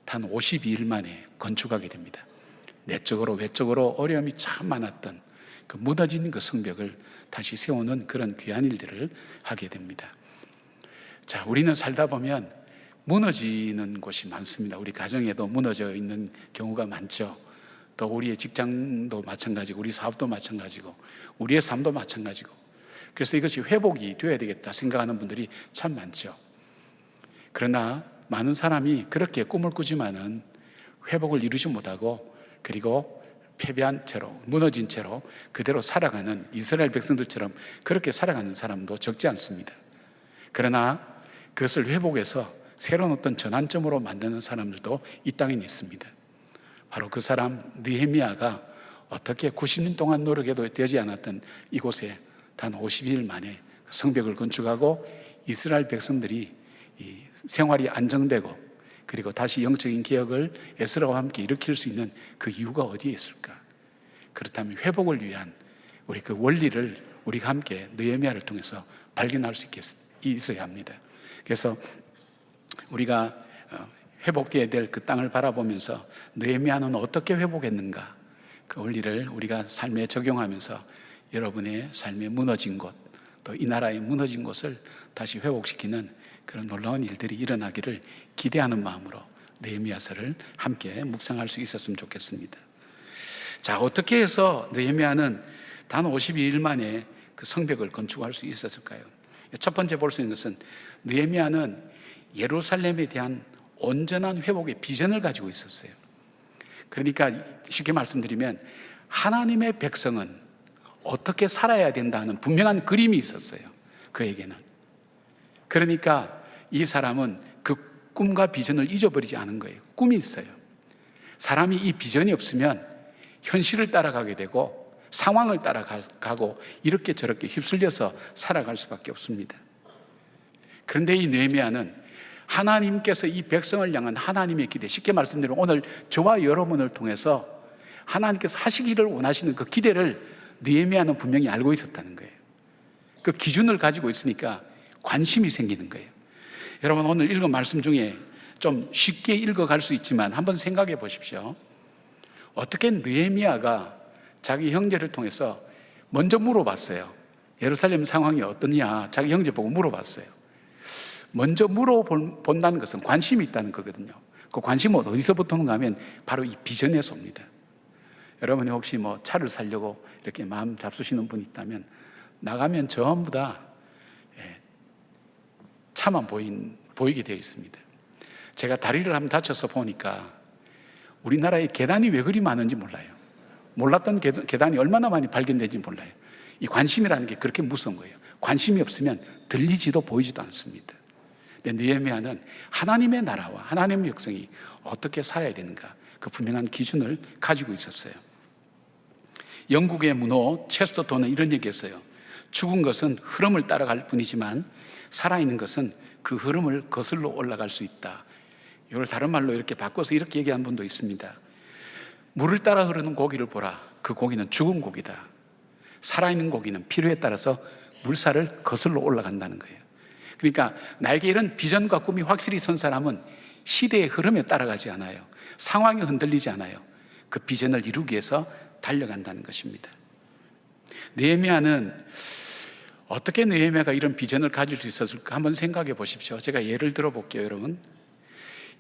단 52일 만에 건축하게 됩니다. 내적으로 외적으로 어려움이 참 많았던 그 무너진 그 성벽을 다시 세우는 그런 귀한 일들을 하게 됩니다. 자, 우리는 살다 보면 무너지는 곳이 많습니다. 우리 가정에도 무너져 있는 경우가 많죠. 또 우리의 직장도 마찬가지고 우리 사업도 마찬가지고 우리의 삶도 마찬가지고 그래서 이것이 회복이 되어야 되겠다 생각하는 분들이 참 많죠. 그러나 많은 사람이 그렇게 꿈을 꾸지만은 회복을 이루지 못하고 그리고 패배한 채로, 무너진 채로 그대로 살아가는 이스라엘 백성들처럼 그렇게 살아가는 사람도 적지 않습니다. 그러나 그것을 회복해서 새로운 어떤 전환점으로 만드는 사람들도 이 땅에 있습니다. 바로 그 사람 느헤미야가 어떻게 90년 동안 노력해도 되지 않았던 이곳에 단 50일 만에 성벽을 건축하고 이스라엘 백성들이 이 생활이 안정되고 그리고 다시 영적인 개혁을 에스라와 함께 일으킬 수 있는 그 이유가 어디에 있을까? 그렇다면 회복을 위한 우리 그 원리를 우리가 함께 느헤미야를 통해서 발견할 수 있어야 합니다. 그래서 우리가 회복되어야 될 그 땅을 바라보면서 느헤미야는 어떻게 회복했는가, 그 원리를 우리가 삶에 적용하면서 여러분의 삶에 무너진 곳, 또 이 나라의 무너진 곳을 다시 회복시키는 그런 놀라운 일들이 일어나기를 기대하는 마음으로 느헤미야서를 함께 묵상할 수 있었으면 좋겠습니다. 자, 어떻게 해서 느헤미야는 단 52일 만에 그 성벽을 건축할 수 있었을까요? 첫 번째 볼 수 있는 것은 느헤미야는 예루살렘에 대한 온전한 회복의 비전을 가지고 있었어요. 그러니까 쉽게 말씀드리면 하나님의 백성은 어떻게 살아야 된다는 분명한 그림이 있었어요, 그에게는. 그러니까 이 사람은 그 꿈과 비전을 잊어버리지 않은 거예요. 꿈이 있어요. 사람이 이 비전이 없으면 현실을 따라가게 되고 상황을 따라가고 이렇게 저렇게 휩쓸려서 살아갈 수밖에 없습니다. 그런데 이 느헤미야는 하나님께서 이 백성을 향한 하나님의 기대, 쉽게 말씀드리면 오늘 저와 여러분을 통해서 하나님께서 하시기를 원하시는 그 기대를 느헤미야는 분명히 알고 있었다는 거예요. 그 기준을 가지고 있으니까 관심이 생기는 거예요. 여러분, 오늘 읽은 말씀 중에 좀 쉽게 읽어갈 수 있지만 한번 생각해 보십시오. 어떻게 느헤미야가 자기 형제를 통해서 먼저 물어봤어요. 예루살렘 상황이 어떠냐, 자기 형제 보고 물어봤어요. 먼저 물어본다는 것은 관심이 있다는 거거든요. 그 관심은 어디서부터 오는가 하면 바로 이 비전에서 옵니다. 여러분이 혹시 뭐 차를 사려고 이렇게 마음 잡수시는 분이 있다면 나가면 전부 다 차만 보이게 되어 있습니다. 제가 다리를 한번 다쳐서 보니까 우리나라에 계단이 왜 그리 많은지 몰라요. 몰랐던 계단이 얼마나 많이 발견되는지 몰라요. 이 관심이라는 게 그렇게 무서운 거예요. 관심이 없으면 들리지도 보이지도 않습니다. 근데 느헤미야는 하나님의 나라와 하나님의 백성이 어떻게 살아야 되는가, 그 분명한 기준을 가지고 있었어요. 영국의 문호 체스터톤은 이런 얘기했어요. 죽은 것은 흐름을 따라갈 뿐이지만 살아있는 것은 그 흐름을 거슬러 올라갈 수 있다. 이걸 다른 말로 이렇게 바꿔서 이렇게 얘기한 분도 있습니다. 물을 따라 흐르는 고기를 보라. 그 고기는 죽은 고기다. 살아있는 고기는 필요에 따라서 물살을 거슬러 올라간다는 거예요. 그러니까 나에게 이런 비전과 꿈이 확실히 선 사람은 시대의 흐름에 따라가지 않아요. 상황이 흔들리지 않아요. 그 비전을 이루기 위해서 달려간다는 것입니다. 느헤미야는 어떻게 느헤미야가 이런 비전을 가질 수 있었을까 한번 생각해 보십시오. 제가 예를 들어 볼게요, 여러분.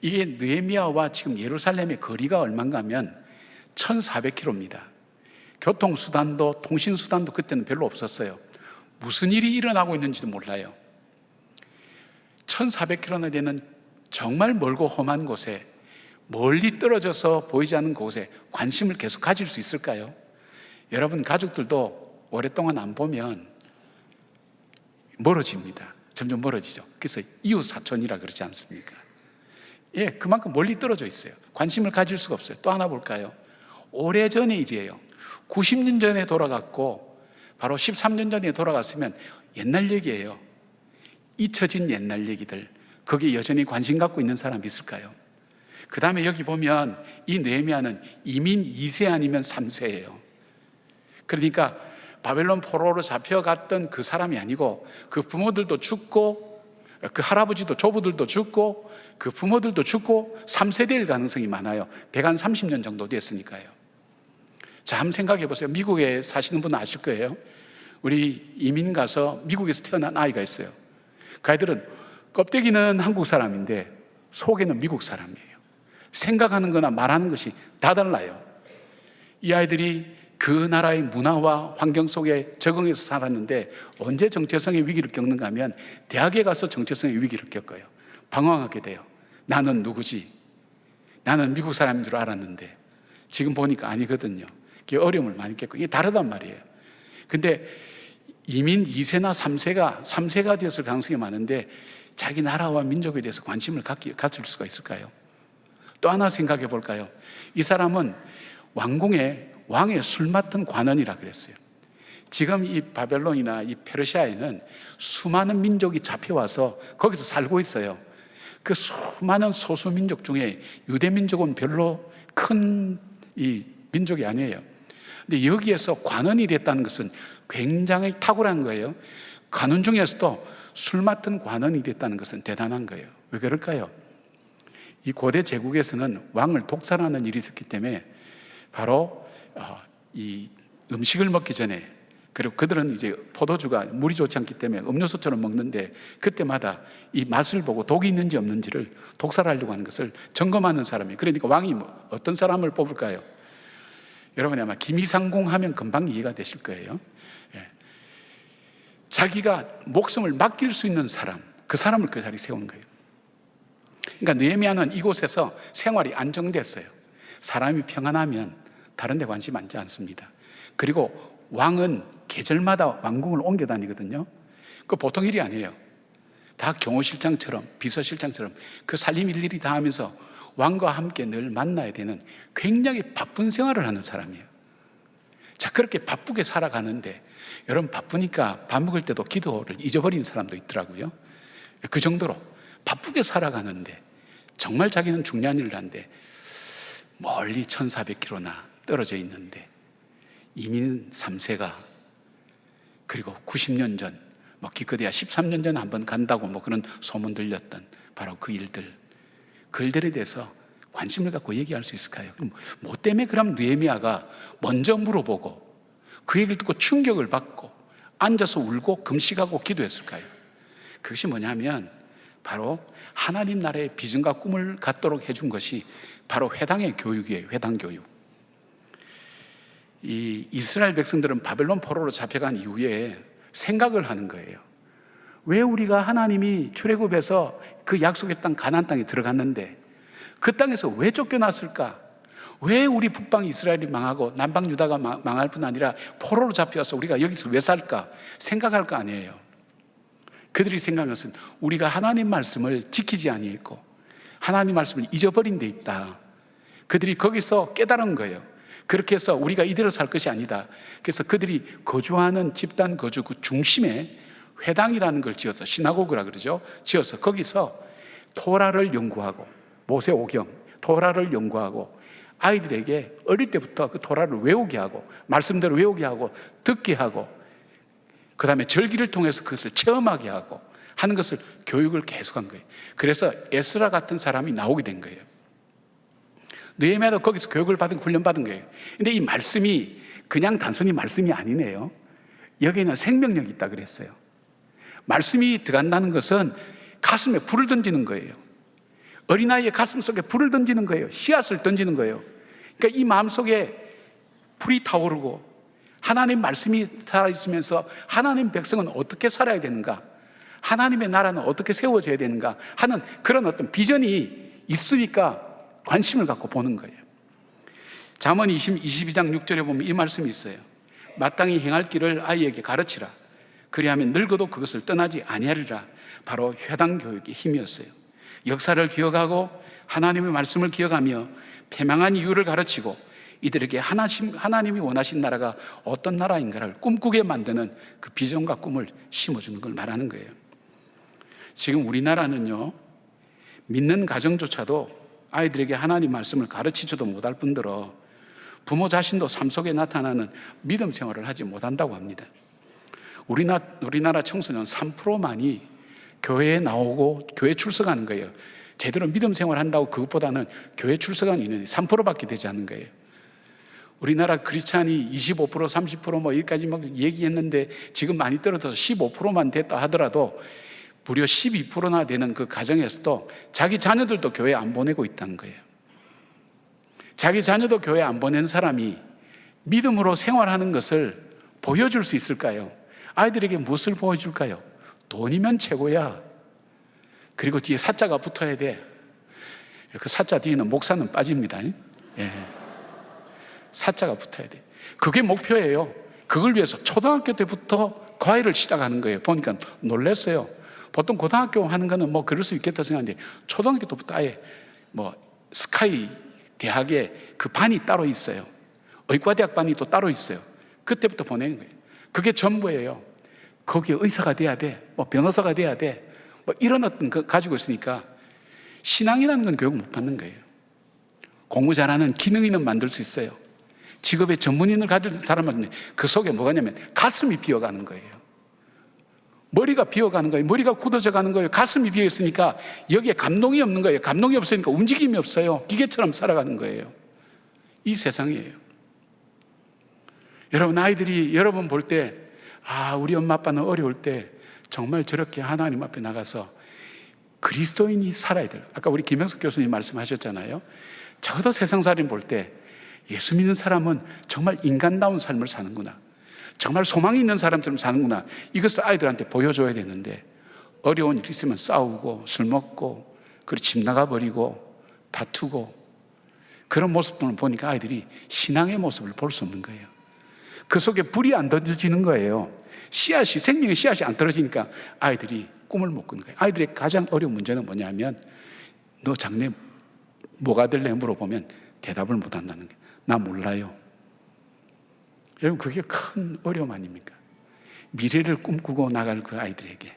이게 느헤미야와 지금 예루살렘의 거리가 얼마인가 하면 1400km입니다. 교통수단도 통신수단도 그때는 별로 없었어요. 무슨 일이 일어나고 있는지도 몰라요. 1400km나 되는 정말 멀고 험한 곳에 멀리 떨어져서 보이지 않는 곳에 관심을 계속 가질 수 있을까요? 여러분 가족들도 오랫동안 안 보면 멀어집니다. 점점 멀어지죠. 그래서 이웃사촌이라 그러지 않습니까? 예, 그만큼 멀리 떨어져 있어요. 관심을 가질 수가 없어요. 또 하나 볼까요? 오래전의 일이에요. 90년 전에 돌아갔고 바로 13년 전에 돌아갔으면 옛날 얘기예요. 잊혀진 옛날 얘기들, 거기에 여전히 관심 갖고 있는 사람이 있을까요? 그 다음에 여기 보면 이 느헤미야는 이민 2세 아니면 3세예요. 그러니까 바벨론 포로로 잡혀갔던 그 사람이 아니고 그 부모들도 죽고 그 할아버지도 조부들도 죽고 그 부모들도 죽고 3세대일 가능성이 많아요. 130년 정도 됐으니까요. 자, 한번 생각해 보세요. 미국에 사시는 분은 아실 거예요. 우리 이민 가서 미국에서 태어난 아이가 있어요. 그 아이들은 껍데기는 한국 사람인데 속에는 미국 사람이에요. 생각하는 거나 말하는 것이 다 달라요. 이 아이들이 그 나라의 문화와 환경 속에 적응해서 살았는데 언제 정체성의 위기를 겪는가 하면 대학에 가서 정체성의 위기를 겪어요. 방황하게 돼요. 나는 누구지? 나는 미국 사람인 줄 알았는데 지금 보니까 아니거든요. 그게 어려움을 많이 겪고 이게 다르단 말이에요. 근데 이민 2세나 3세가 되었을 가능성이 많은데 자기 나라와 민족에 대해서 관심을 가질 수가 있을까요? 또 하나 생각해 볼까요? 이 사람은 왕의 술 맡은 관원이라 그랬어요. 지금 이 바벨론이나 이 페르시아에는 수많은 민족이 잡혀와서 거기서 살고 있어요. 그 수많은 소수 민족 중에 유대 민족은 별로 큰 이 민족이 아니에요. 근데 여기에서 관원이 됐다는 것은 굉장히 탁월한 거예요. 관원 중에서도 술 맡은 관원이 됐다는 것은 대단한 거예요. 왜 그럴까요? 이 고대 제국에서는 왕을 독살하는 일이 있었기 때문에 바로 이 음식을 먹기 전에, 그리고 그들은 이제 포도주가 물이 좋지 않기 때문에 음료수처럼 먹는데 그때마다 이 맛을 보고 독이 있는지 없는지를 독살하려고 하는 것을 점검하는 사람이에요. 그러니까 왕이 어떤 사람을 뽑을까요? 여러분이 아마 김이상궁 하면 금방 이해가 되실 거예요. 예. 자기가 목숨을 맡길 수 있는 사람, 그 사람을 그 자리에 세운 거예요. 그러니까 느헤미야는 이곳에서 생활이 안정됐어요. 사람이 평안하면 다른 데 관심 많지 않습니다. 그리고 왕은 계절마다 왕궁을 옮겨 다니거든요. 그 보통 일이 아니에요. 다 경호실장처럼, 비서실장처럼 그 살림 일일이 다 하면서 왕과 함께 늘 만나야 되는 굉장히 바쁜 생활을 하는 사람이에요. 자, 그렇게 바쁘게 살아가는데 여러분, 바쁘니까 밥 먹을 때도 기도를 잊어버리는 사람도 있더라고요. 그 정도로 바쁘게 살아가는데 정말 자기는 중요한 일을 하는데 멀리 1400km나 떨어져 있는데 이민 3세가, 그리고 90년 전, 기껏해야 13년 전에 한번 간다고 그런 소문 들렸던 바로 그 일들에 대해서 관심을 갖고 얘기할 수 있을까요? 뭐 때문에 그럼 느헤미야가 먼저 물어보고 그 얘기를 듣고 충격을 받고 앉아서 울고 금식하고 기도했을까요? 그것이 뭐냐면 바로 하나님 나라의 비전과 꿈을 갖도록 해준 것이 바로 회당의 교육이에요. 회당 교육. 이 이스라엘 백성들은 바벨론 포로로 잡혀간 이후에 생각을 하는 거예요. 왜 우리가 하나님이 출애굽해서 그 약속의 땅 가나안 땅에 들어갔는데 그 땅에서 왜 쫓겨났을까? 왜 우리 북방 이스라엘이 망하고 남방 유다가 망할 뿐 아니라 포로로 잡혀서 우리가 여기서 왜 살까? 생각할 거 아니에요. 그들이 생각한 것은 우리가 하나님 말씀을 지키지 아니했고 하나님 말씀을 잊어버린 데 있다. 그들이 거기서 깨달은 거예요. 그렇게 해서 우리가 이대로 살 것이 아니다. 그래서 그들이 거주하는 집단 거주 그 중심에 회당이라는 걸 지어서, 시나고그라 그러죠. 지어서 거기서 토라를 연구하고, 모세오경, 토라를 연구하고 아이들에게 어릴 때부터 그 토라를 외우게 하고 말씀대로 외우게 하고 듣게 하고 그 다음에 절기를 통해서 그것을 체험하게 하고 하는 것을 교육을 계속한 거예요. 그래서 에스라 같은 사람이 나오게 된 거예요. 느헤미야도 거기서 교육을 받은, 훈련받은 거예요. 근데 이 말씀이 그냥 단순히 말씀이 아니네요. 여기에는 생명력이 있다 그랬어요. 말씀이 들어간다는 것은 가슴에 불을 던지는 거예요. 어린아이의 가슴 속에 불을 던지는 거예요. 씨앗을 던지는 거예요. 그러니까 이 마음속에 불이 타오르고 하나님 말씀이 살아있으면서 하나님 백성은 어떻게 살아야 되는가, 하나님의 나라는 어떻게 세워져야 되는가 하는 그런 어떤 비전이 있으니까 관심을 갖고 보는 거예요. 잠언 22장 6절에 보면 이 말씀이 있어요. 마땅히 행할 길을 아이에게 가르치라. 그리하면 늙어도 그것을 떠나지 아니하리라. 바로 회당 교육의 힘이었어요. 역사를 기억하고 하나님의 말씀을 기억하며 패망한 이유를 가르치고 이들에게 하나님이 원하신 나라가 어떤 나라인가를 꿈꾸게 만드는 그 비전과 꿈을 심어주는 걸 말하는 거예요. 지금 우리나라는요, 믿는 가정조차도 아이들에게 하나님 말씀을 가르치지도 못할 뿐더러 부모 자신도 삶 속에 나타나는 믿음 생활을 하지 못한다고 합니다. 우리나라 청소년 3%만이 교회에 나오고 교회 출석하는 거예요. 제대로 믿음 생활 한다고 그것보다는 교회 출석하는 인원이 3%밖에 되지 않는 거예요. 우리나라 크리스찬이 25% 30% 여기까지 얘기했는데 지금 많이 떨어져서 15%만 됐다 하더라도 무려 12%나 되는 그 가정에서도 자기 자녀들도 교회 안 보내고 있다는 거예요. 자기 자녀도 교회 안 보낸 사람이 믿음으로 생활하는 것을 보여줄 수 있을까요? 아이들에게 무엇을 보여줄까요? 돈이면 최고야. 그리고 뒤에 사자가 붙어야 돼. 그 사자 뒤에는 목사는 빠집니다. 예. 사자가 붙어야 돼. 그게 목표예요. 그걸 위해서 초등학교 때부터 과외를 시작하는 거예요. 보니까 놀랐어요. 보통 고등학교 하는 거는 뭐 그럴 수 있겠다 생각하는데 초등학교 때부터 아예 뭐 스카이 대학에 그 반이 따로 있어요. 의과대학 반이 또 따로 있어요. 그때부터 보내는 거예요. 그게 전부예요. 거기에 의사가 돼야 돼, 뭐 변호사가 돼야 돼, 뭐 이런 어떤 거 가지고 있으니까 신앙이라는 건 교육 못 받는 거예요. 공부 잘하는 기능인은 만들 수 있어요. 직업의 전문인을 가질 사람은 그 속에 뭐가 있냐면 가슴이 비어가는 거예요. 머리가 비어가는 거예요. 머리가 굳어져 가는 거예요. 가슴이 비어 있으니까 여기에 감동이 없는 거예요. 감동이 없으니까 움직임이 없어요. 기계처럼 살아가는 거예요. 이 세상이에요. 여러분, 아이들이 여러분 볼 때, 아, 우리 엄마 아빠는 어려울 때 정말 저렇게 하나님 앞에 나가서 그리스도인이 살아야 될, 아까 우리 김영석 교수님 말씀하셨잖아요. 적어도 세상살인 볼 때 예수 믿는 사람은 정말 인간다운 삶을 사는구나, 정말 소망이 있는 사람처럼 사는구나, 이것을 아이들한테 보여줘야 되는데 어려운 일 있으면 싸우고 술 먹고 그리고 집 나가버리고 다투고 그런 모습을 보니까 아이들이 신앙의 모습을 볼 수 없는 거예요. 그 속에 불이 안 던져지는 거예요. 씨앗이, 생명의 씨앗이 안 떨어지니까 아이들이 꿈을 못 꾸는 거예요. 아이들의 가장 어려운 문제는 뭐냐면 너 장래 뭐가 될래 물어보면 대답을 못 한다는 거예요. 나 몰라요. 여러분, 그게 큰 어려움 아닙니까? 미래를 꿈꾸고 나갈 그 아이들에게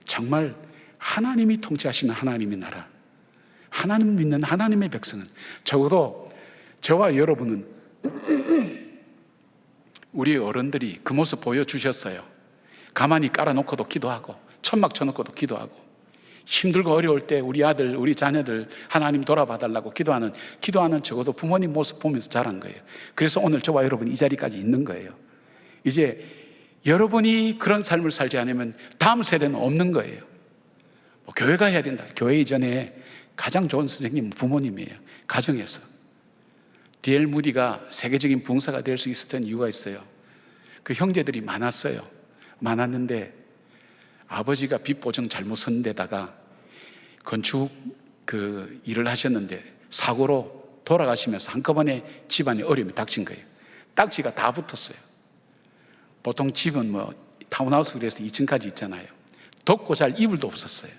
정말 하나님이 통치하시는 하나님의 나라, 하나님 믿는 하나님의 백성은, 적어도 저와 여러분은 우리 어른들이 그 모습 보여주셨어요. 가만히 깔아놓고도 기도하고 천막 쳐놓고도 기도하고 힘들고 어려울 때 우리 아들, 우리 자녀들 하나님 돌아봐달라고 기도하는 적어도 부모님 모습 보면서 자란 거예요. 그래서 오늘 저와 여러분이 이 자리까지 있는 거예요. 이제 여러분이 그런 삶을 살지 않으면 다음 세대는 없는 거예요. 뭐 교회가 해야 된다. 교회 이전에 가장 좋은 선생님은 부모님이에요. 가정에서. D.L. 무디가 세계적인 부흥사가 될 수 있었던 이유가 있어요. 그 형제들이 많았는데 아버지가 빚 보증 잘못 쓴 데다가 건축 그 일을 하셨는데 사고로 돌아가시면서 한꺼번에 집안에 어려움이 닥친 거예요. 딱지가 다 붙었어요. 보통 집은 뭐 타운하우스 그래서 2층까지 있잖아요. 덮고 잘 이불도 없었어요.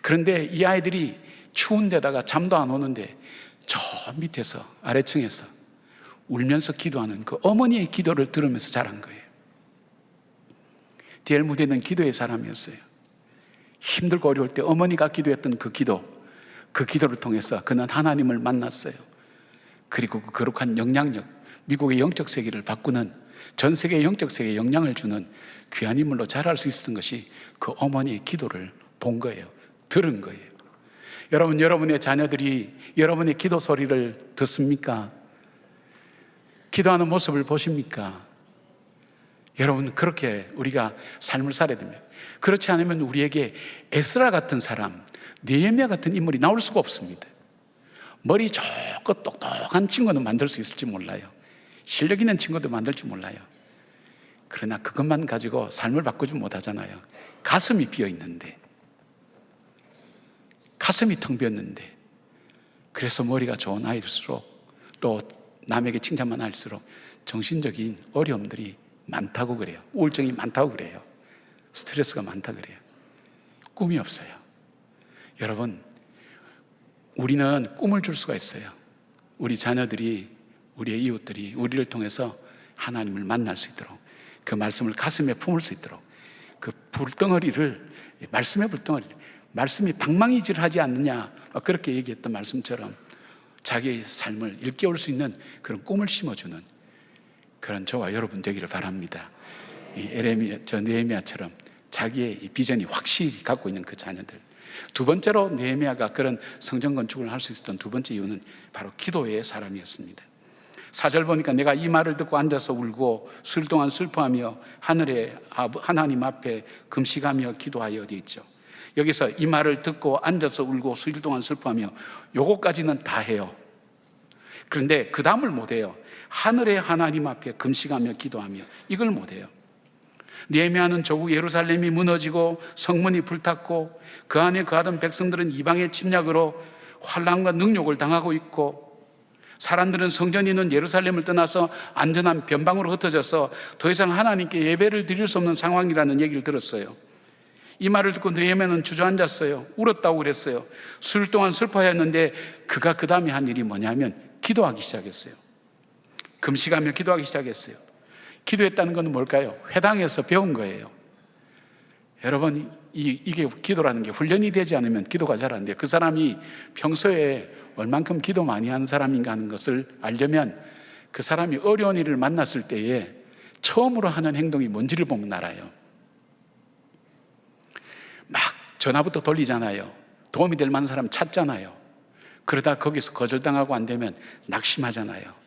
그런데 이 아이들이 추운 데다가 잠도 안 오는데 저 밑에서 아래층에서 울면서 기도하는 그 어머니의 기도를 들으면서 자란 거예요. D.L. 무디는 기도의 사람이었어요. 힘들고 어려울 때 어머니가 기도했던 그 기도를 통해서 그는 하나님을 만났어요. 그리고 그 거룩한 영향력, 미국의 영적 세계를 바꾸는, 전 세계의 영적 세계에 영향을 주는 귀한 인물로 자랄 수 있었던 것이 그 어머니의 기도를 본 거예요. 들은 거예요. 여러분, 여러분의 자녀들이 여러분의 기도 소리를 듣습니까? 기도하는 모습을 보십니까? 여러분, 그렇게 우리가 삶을 살아야 됩니다. 그렇지 않으면 우리에게 에스라 같은 사람, 느헤미야 같은 인물이 나올 수가 없습니다. 머리 좋고 똑똑한 친구는 만들 수 있을지 몰라요. 실력 있는 친구도 만들지 몰라요. 그러나 그것만 가지고 삶을 바꾸지 못하잖아요. 가슴이 비어 있는데, 가슴이 텅 비었는데, 그래서 머리가 좋은 아이일수록 또 남에게 칭찬만 할수록 정신적인 어려움들이 많다고 그래요. 우울증이 많다고 그래요. 스트레스가 많다고 그래요. 꿈이 없어요. 여러분, 우리는 꿈을 줄 수가 있어요. 우리 자녀들이, 우리의 이웃들이 우리를 통해서 하나님을 만날 수 있도록, 그 말씀을 가슴에 품을 수 있도록, 그 불덩어리를, 말씀의 불덩어리를, 말씀이 방망이질 하지 않느냐, 그렇게 얘기했던 말씀처럼 자기의 삶을 일깨울 수 있는 그런 꿈을 심어주는 그런 저와 여러분 되기를 바랍니다. 느헤미야처럼 자기의 비전이 확실히 갖고 있는 그 자녀들. 두 번째로 느헤미야가 그런 성전 건축을 할 수 있었던 두 번째 이유는 바로 기도의 사람이었습니다. 4절 보니까 내가 이 말을 듣고 앉아서 울고 수일 동안 슬퍼하며 하늘의 하나님 앞에 금식하며 기도하여 되어 있죠. 여기서 이 말을 듣고 앉아서 울고 수일 동안 슬퍼하며, 요거까지는 다 해요. 그런데 그 다음을 못해요. 하늘의 하나님 앞에 금식하며 기도하며, 이걸 못해요. 느헤미야는 조국 예루살렘이 무너지고 성문이 불탔고 그 안에 거하던 백성들은 이방의 침략으로 환난과 능욕을 당하고 있고, 사람들은 성전이 있는 예루살렘을 떠나서 안전한 변방으로 흩어져서 더 이상 하나님께 예배를 드릴 수 없는 상황이라는 얘기를 들었어요. 이 말을 듣고 느헤미야는 주저앉았어요. 울었다고 그랬어요. 수일 동안 슬퍼했는데 그가 그 다음에 한 일이 뭐냐면 기도하기 시작했어요. 금식하며 기도하기 시작했어요. 기도했다는 건 뭘까요? 회당에서 배운 거예요. 여러분, 이게 기도라는 게 훈련이 되지 않으면 기도가 잘 안 돼요. 그 사람이 평소에 얼만큼 기도 많이 하는 사람인가 하는 것을 알려면 그 사람이 어려운 일을 만났을 때에 처음으로 하는 행동이 뭔지를 보면 알아요. 막 전화부터 돌리잖아요. 도움이 될 만한 사람 찾잖아요. 그러다 거기서 거절당하고 안 되면 낙심하잖아요.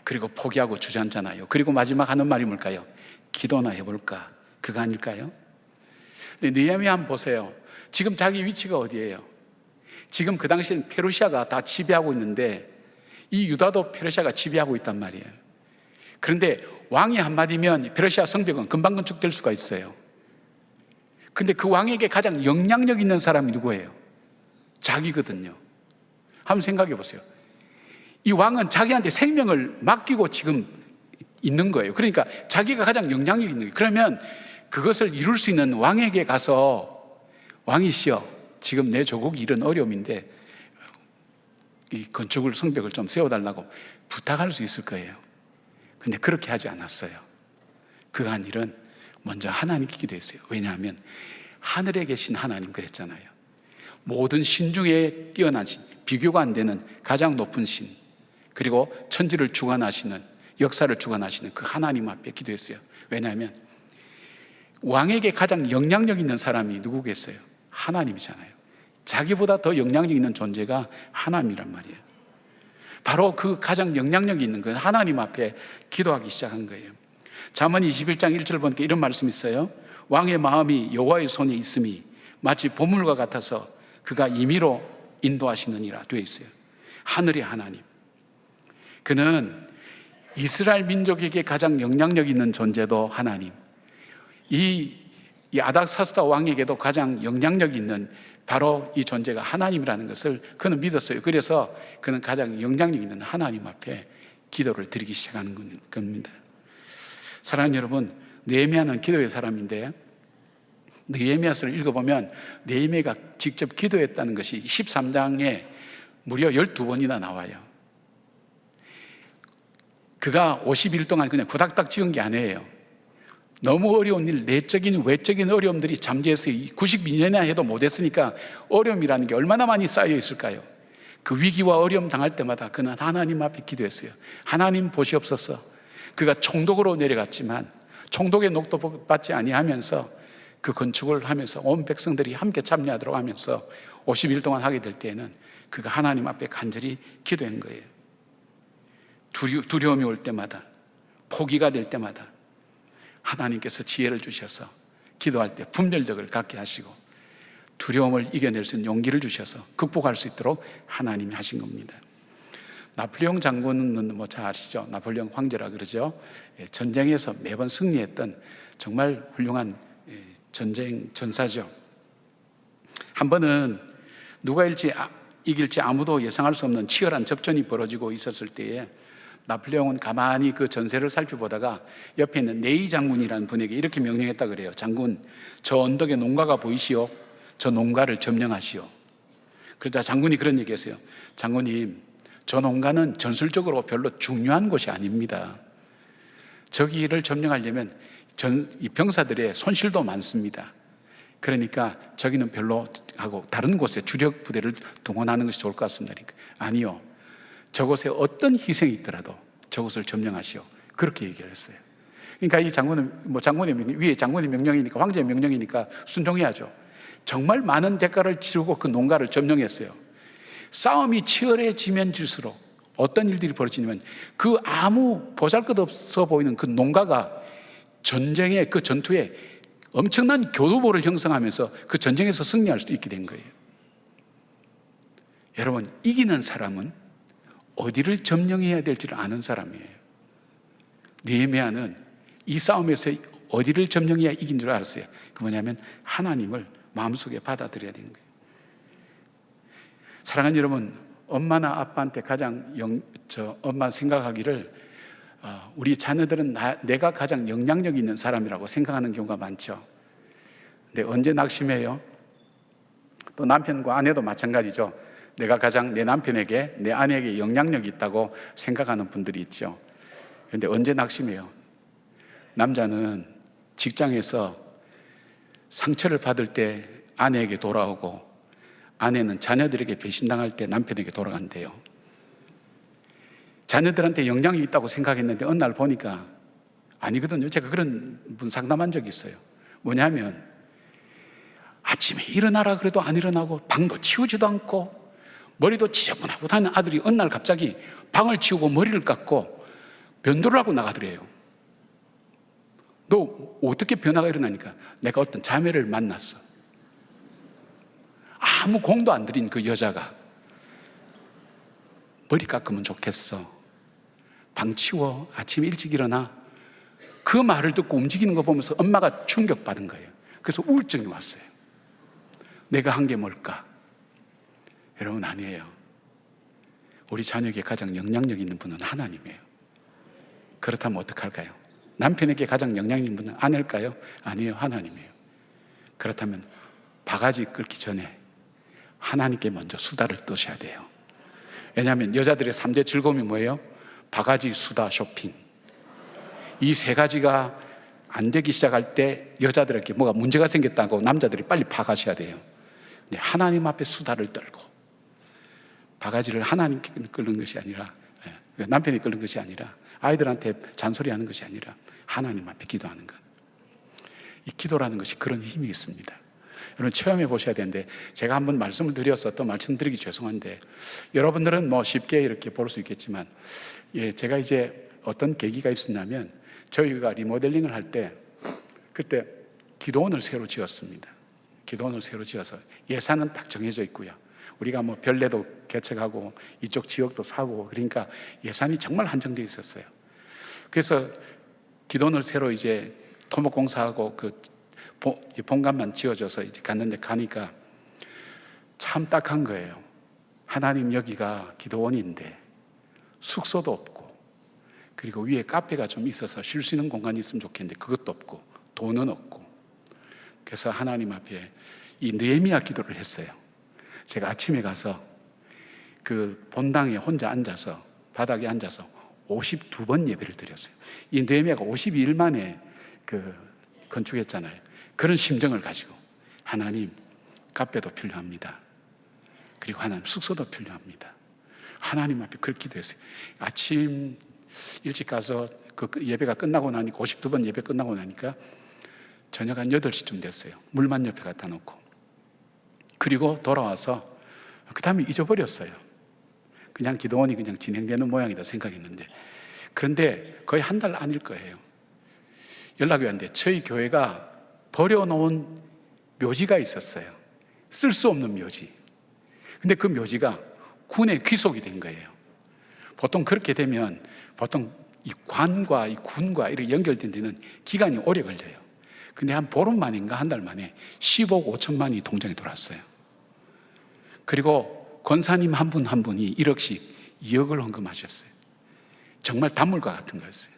그리고 포기하고 주저앉잖아요. 그리고 마지막 하는 말이 뭘까요? 기도나 해볼까? 그거 아닐까요? 근데 느헤미야 한번 보세요. 지금 자기 위치가 어디예요? 지금 그 당시에는 페르시아가 다 지배하고 있는데 이 유다도 페르시아가 지배하고 있단 말이에요. 그런데 왕이 한마디면 페르시아 성벽은 금방 건축될 수가 있어요. 근데 그 왕에게 가장 영향력 있는 사람이 누구예요? 자기거든요. 한번 생각해 보세요. 이 왕은 자기한테 생명을 맡기고 지금 있는 거예요. 그러니까 자기가 가장 영향력 있는 거예요. 그러면 그것을 이룰 수 있는 왕에게 가서 왕이시여, 지금 내 조국이 이런 어려움인데 이 건축을 성벽을 좀 세워달라고 부탁할 수 있을 거예요. 근데 그렇게 하지 않았어요. 그 한 일은 먼저 하나님께 기도했어요. 왜냐하면 하늘에 계신 하나님 그랬잖아요. 모든 신 중에 뛰어난 신, 비교가 안 되는 가장 높은 신, 그리고 천지를 주관하시는, 역사를 주관하시는 그 하나님 앞에 기도했어요. 왜냐하면 왕에게 가장 영향력 있는 사람이 누구겠어요? 하나님이잖아요. 자기보다 더 영향력 있는 존재가 하나님이란 말이에요. 바로 그 가장 영향력 있는 그 하나님 앞에 기도하기 시작한 거예요. 잠언 21장 1절 보니까 이런 말씀이 있어요. 왕의 마음이 여호와의 손에 있음이 마치 보물과 같아서 그가 임의로 인도하시느니라 되어 있어요. 하늘의 하나님, 그는 이스라엘 민족에게 가장 영향력 있는 존재도 하나님, 이 아닥사스다 왕에게도 가장 영향력 있는 바로 이 존재가 하나님이라는 것을 그는 믿었어요. 그래서 그는 가장 영향력 있는 하나님 앞에 기도를 드리기 시작하는 겁니다. 사랑하는 여러분, 느헤미야는 기도의 사람인데 느헤미야서를 읽어보면 느헤미야가 직접 기도했다는 것이 13장에 무려 12번이나 나와요. 그가 50일 동안 그냥 구닥닥 지은 게 아니에요. 너무 어려운 일, 내적인 외적인 어려움들이 잠재해서 92년이나 해도 못했으니까 어려움이라는 게 얼마나 많이 쌓여 있을까요? 그 위기와 어려움 당할 때마다 그는 하나님 앞에 기도했어요. 하나님 보시옵소서. 그가 총독으로 내려갔지만 총독의 녹도 받지 아니하면서 그 건축을 하면서 온 백성들이 함께 참여하도록 하면서 50일 동안 하게 될 때에는 그가 하나님 앞에 간절히 기도한 거예요. 두려움이 올 때마다, 포기가 될 때마다 하나님께서 지혜를 주셔서 기도할 때 분별력을 갖게 하시고 두려움을 이겨낼 수 있는 용기를 주셔서 극복할 수 있도록 하나님이 하신 겁니다. 나폴레옹 장군은 뭐 잘 아시죠? 나폴레옹 황제라 그러죠. 전쟁에서 매번 승리했던 정말 훌륭한 전쟁 전사죠. 한 번은 누가 이길지 아무도 예상할 수 없는 치열한 접전이 벌어지고 있었을 때에 나폴레옹은 가만히 그 전세를 살펴보다가 옆에 있는 네이 장군이라는 분에게 이렇게 명령했다 그래요. 장군, 저 언덕에 농가가 보이시오? 저 농가를 점령하시오. 그러다 장군이 그런 얘기했어요. 장군님, 저 농가는 전술적으로 별로 중요한 곳이 아닙니다. 저기를 점령하려면 이 병사들의 손실도 많습니다. 그러니까 저기는 별로 하고 다른 곳에 주력 부대를 동원하는 것이 좋을 것 같습니다. 아니요, 저곳에 어떤 희생이 있더라도 저곳을 점령하시오. 그렇게 얘기를 했어요. 그러니까 이 장군은 위에 장군의 명령이니까, 황제의 명령이니까 순종해야죠. 정말 많은 대가를 치르고 그 농가를 점령했어요. 싸움이 치열해지면 질수록 어떤 일들이 벌어지냐면 그 아무 보잘것없어 보이는 그 농가가 전쟁의 그 전투에 엄청난 교두보를 형성하면서 그 전쟁에서 승리할 수도 있게 된 거예요. 여러분, 이기는 사람은 어디를 점령해야 될지를 아는 사람이에요. 느헤미야는 이 싸움에서 어디를 점령해야 이긴 줄 알았어요. 그 뭐냐면 하나님을 마음속에 받아들여야 되는 거예요. 사랑하는 여러분, 엄마나 아빠한테 가장 엄마 생각하기를 우리 자녀들은 내가 가장 영향력 있는 사람이라고 생각하는 경우가 많죠. 근데 언제 낙심해요? 또 남편과 아내도 마찬가지죠. 내가 가장 내 남편에게, 내 아내에게 영향력이 있다고 생각하는 분들이 있죠. 그런데 언제 낙심해요? 남자는 직장에서 상처를 받을 때 아내에게 돌아오고, 아내는 자녀들에게 배신당할 때 남편에게 돌아간대요. 자녀들한테 영향이 있다고 생각했는데 어느 날 보니까 아니거든요. 제가 그런 분 상담한 적이 있어요. 뭐냐면 아침에 일어나라 그래도 안 일어나고, 방도 치우지도 않고, 머리도 지저분하고 다니는 아들이 어느 날 갑자기 방을 치우고 머리를 깎고 면도를 하고 나가더래요. 너 어떻게 변화가 일어나니까, 내가 어떤 자매를 만났어. 아무 공도 안 들인 그 여자가 머리 깎으면 좋겠어, 방 치워, 아침에 일찍 일어나. 그 말을 듣고 움직이는 거 보면서 엄마가 충격받은 거예요. 그래서 우울증이 왔어요. 내가 한 게 뭘까? 여러분, 아니에요. 우리 자녀에게 가장 영향력 있는 분은 하나님이에요. 그렇다면 어떡할까요? 남편에게 가장 영향력 있는 분은 아내일까요? 아니에요, 하나님이에요. 그렇다면 바가지 끓기 전에 하나님께 먼저 수다를 떠셔야 돼요. 왜냐하면 여자들의 3대 즐거움이 뭐예요? 바가지, 수다, 쇼핑. 이 세 가지가 안 되기 시작할 때 여자들에게 뭐가 문제가 생겼다고 남자들이 빨리 파가셔야 돼요. 근데 하나님 앞에 수다를 떨고, 바가지를 하나님께 끓는 것이 아니라, 남편이 끓는 것이 아니라, 아이들한테 잔소리하는 것이 아니라 하나님 앞에 기도하는 것. 이 기도라는 것이 그런 힘이 있습니다. 여러분, 체험해 보셔야 되는데, 제가 한번 말씀을 드려서 또 말씀드리기 죄송한데, 여러분들은 뭐 쉽게 이렇게 볼 수 있겠지만, 제가 이제 어떤 계기가 있었냐면, 저희가 리모델링을 할 때 그때 기도원을 새로 지었습니다. 기도원을 새로 지어서 예산은 딱 정해져 있고요. 우리가 뭐 별내도 개척하고 이쪽 지역도 사고, 그러니까 예산이 정말 한정되어 있었어요. 그래서 기도원을 새로 이제 토목공사하고 그 본관만 지어져서 이제 갔는데, 가니까 참 딱한 거예요. 하나님, 여기가 기도원인데 숙소도 없고, 그리고 위에 카페가 좀 있어서 쉴 수 있는 공간이 있으면 좋겠는데 그것도 없고, 돈은 없고. 그래서 하나님 앞에 이 느헤미야 기도를 했어요. 제가 아침에 가서 그 본당에 혼자 앉아서, 바닥에 앉아서 52번 예배를 드렸어요. 이 느헤미야가 52일 만에 그 건축했잖아요. 그런 심정을 가지고, 하나님, 카페도 필요합니다. 그리고 하나님, 숙소도 필요합니다. 하나님 앞에 그렇게 기도했어요. 아침 일찍 가서 그 예배가 끝나고 나니까, 52번 예배 끝나고 나니까 저녁 한 8시쯤 됐어요. 물만 옆에 갖다 놓고. 그리고 돌아와서 그 다음에 잊어버렸어요. 그냥 기도원이 그냥 진행되는 모양이다 생각했는데, 그런데 거의 한 달 아닐 거예요. 연락이 왔는데 저희 교회가 버려놓은 묘지가 있었어요. 쓸 수 없는 묘지. 근데 그 묘지가 군에 귀속이 된 거예요. 보통 그렇게 되면 보통 이 관과 이 군과 이렇게 연결된 데는 기간이 오래 걸려요. 근데 한 보름 만인가 한 달 만에 10억 5천만이 통장에 들어왔어요. 그리고 권사님 한 분 한 분이 1억씩 2억을 헌금하셨어요. 정말 단물과 같은 거였어요.